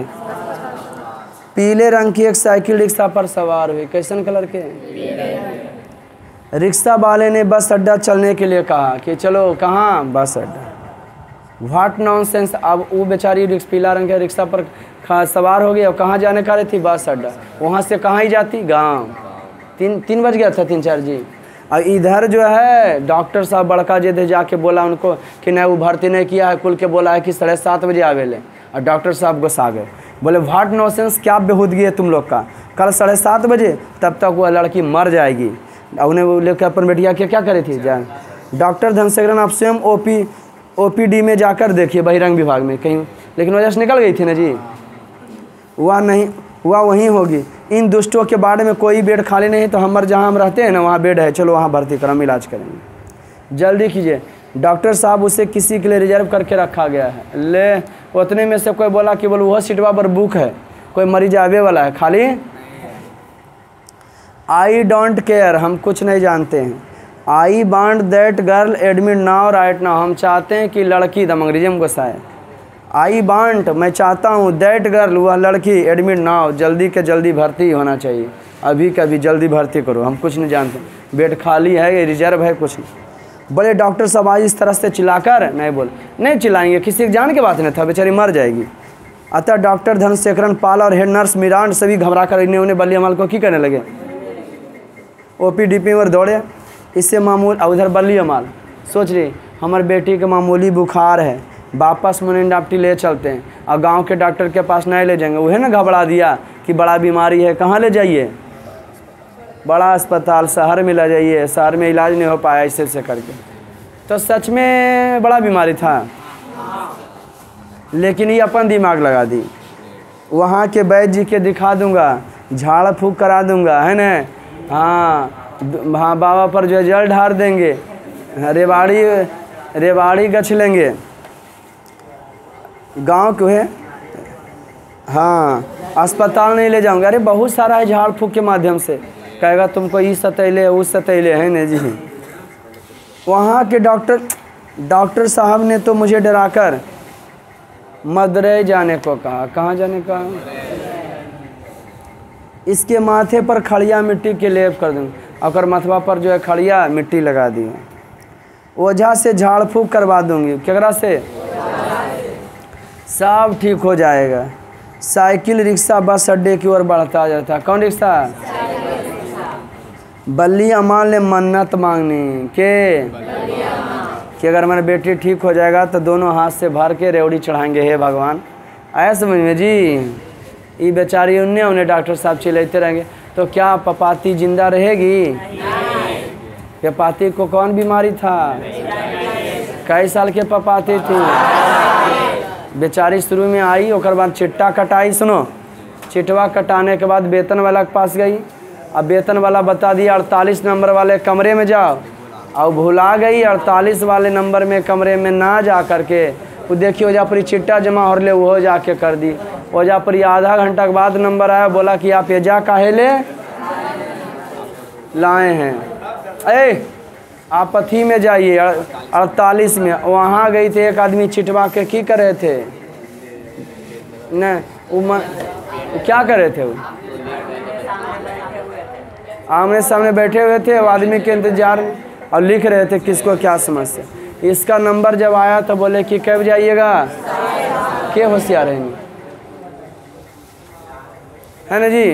पीले रंग की एक साइकिल रिक्शा पर सवार हुई। कैसन कलर के? रिक्शा वाले ने बस अड्डा चलने के लिए कहा कि चलो कहाँ? बस अड्डा। What nonsense. अब वो बेचारी पीला रंग के रिक्शा पर सवार हो गई और कहाँ जाने का रही थी? बस अड्डा। वहाँ से कहाँ ही जाती? गांव। तीन बज गया था, 3-4 जी। और इधर जो है डॉक्टर साहब बड़का जे थे जाके बोला उनको कि नहीं वो भर्ती नहीं किया है, कुल के बोला है कि 7:30 बजे आवेले। और डॉक्टर साहब गुस्सा गए, बोले व्हाट नॉनसेंस, क्या बेहूदगी है तुम लोग का? कल 7:30 बजे, तब तक वो लड़की मर जाएगी। और उन्हें वो लेकर अपन बेटिया के क्या करे थी? जान डॉक्टर धनशेखरन आप स्वयं OPD में जाकर देखिए, बहिरंग विभाग में कहीं, लेकिन वजह से निकल गई थी ना जी। वह नहीं, वह वहीं होगी। इन दुष्टों के बारे में कोई बेड खाली नहीं, तो हम जहाँ हम रहते हैं ना वहाँ बेड है, चलो वहाँ भर्ती कर, हम इलाज करेंगे, जल्दी कीजिए। डॉक्टर साहब उसे किसी के लिए रिजर्व करके रखा गया है। ले उतने में से कोई बोला कि बोलो वह सीटवा पर बुक है, कोई मरीज आवे वाला है खाली। आई डोंट केयर, हम कुछ नहीं जानते हैं। I want that girl admit now right now, हम चाहते हैं कि लड़की, दम अंग्रेजी में गुस्सा है। आई वांट, मैं चाहता हूँ, दैट गर्ल, वह लड़की, एडमिट नाउ, जल्दी के जल्दी भर्ती होना चाहिए, अभी कभी जल्दी भर्ती करो, हम कुछ नहीं जानते, बेड खाली है, ये रिजर्व है, कुछ नहीं। बड़े डॉक्टर साहब आज इस तरह से चिल्लाकर नहीं बोल, नहीं चिल्लाएंगे, किसी की जान की बात नहीं था, बेचारी मर जाएगी। अतः डॉक्टर धनशेखरन पाल और हेड नर्स मिरांड सभी घबरा कर इन्हें उन्हें बल्ली अमाल को की करने लगे। OPD और दौड़े, इससे मामूल, उधर बल्ली अमाल सोच रही हमारे बेटी के मामूली बुखार है, वापस मुनिंडापटी ले चलते हैं, और गांव के डॉक्टर के पास नहीं ले जाएंगे। वह ना घबरा दिया कि बड़ा बीमारी है, कहाँ ले जाइए? बड़ा अस्पताल शहर में ले जाइए, शहर में इलाज नहीं हो पाया ऐसे करके। तो सच में बड़ा बीमारी था, लेकिन ये अपन दिमाग लगा दी, वहाँ के वैद्य जी के दिखा दूंगा, झाड़ फूँक करा दूंगा, है ना? हाँ बाबा पर जो है जल ढार देंगे, रेवाड़ी गछ लेंगे, गांव को है, हाँ अस्पताल नहीं ले जाऊंगा। अरे बहुत सारा है, झाड़ फूँक के माध्यम से कहेगा तुमको ये सतैले उस सतैले, है ना जी। वहाँ के डॉक्टर साहब ने तो मुझे डराकर मदुरई जाने को कहा। कहाँ जाने का? इसके माथे पर खड़िया मिट्टी के लेप कर दूँ, और मथवा पर जो है खड़िया मिट्टी लगा दी, ओझा से झाड़ फूँक करवा दूंगी। केकरा से? सब ठीक हो जाएगा। साइकिल रिक्शा बस अड्डे की ओर बढ़ता जाता। कौन रिक्शा? बल्ली अमाल ने मन्नत मांगनी कि अगर मेरी बेटी ठीक हो जाएगा तो दोनों हाथ से भर के रेवड़ी चढ़ाएंगे, हे भगवान। आया समझ में जी? ये बेचारी उन्हें डॉक्टर साहब चिल्लाते रहेंगे, तो क्या पपाती जिंदा रहेगी? पपाती को कौन बीमारी था? कई साल के पपाती थी बेचारी। शुरू में आई, और बाद चिट्टा कटाई। सुनो, चिटवा कटाने के बाद वेतन वाला के पास गई। अब वेतन वाला बता दिया 48 नंबर वाले कमरे में जाओ, और भुला गई 48 वाले नंबर में कमरे में ना जा करके वो देखिए ओजा पर चिट्टा जमा हो रहे, वो जाके कर दी। ओजा पर आधा घंटा के बाद नंबर आया, बोला कि आप ये जा काहे ले लाए हैं? आप अथी में जाइए 48 में। वहाँ गई थे, एक आदमी चिटवा के की कर रहे थे न, वो क्या कर रहे थे? वो आमने सामने बैठे हुए थे, वो आदमी के इंतजार में, और लिख रहे थे किसको क्या समस्या। इसका नंबर जब आया तो बोले कि कब जाइएगा? क्या होशियार है ना जी।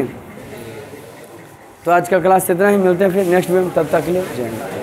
तो आज का क्लास इतना ही, मिलते हैं फिर नेक्स्ट वीडियो में, तब तक के लिए जय हिंद।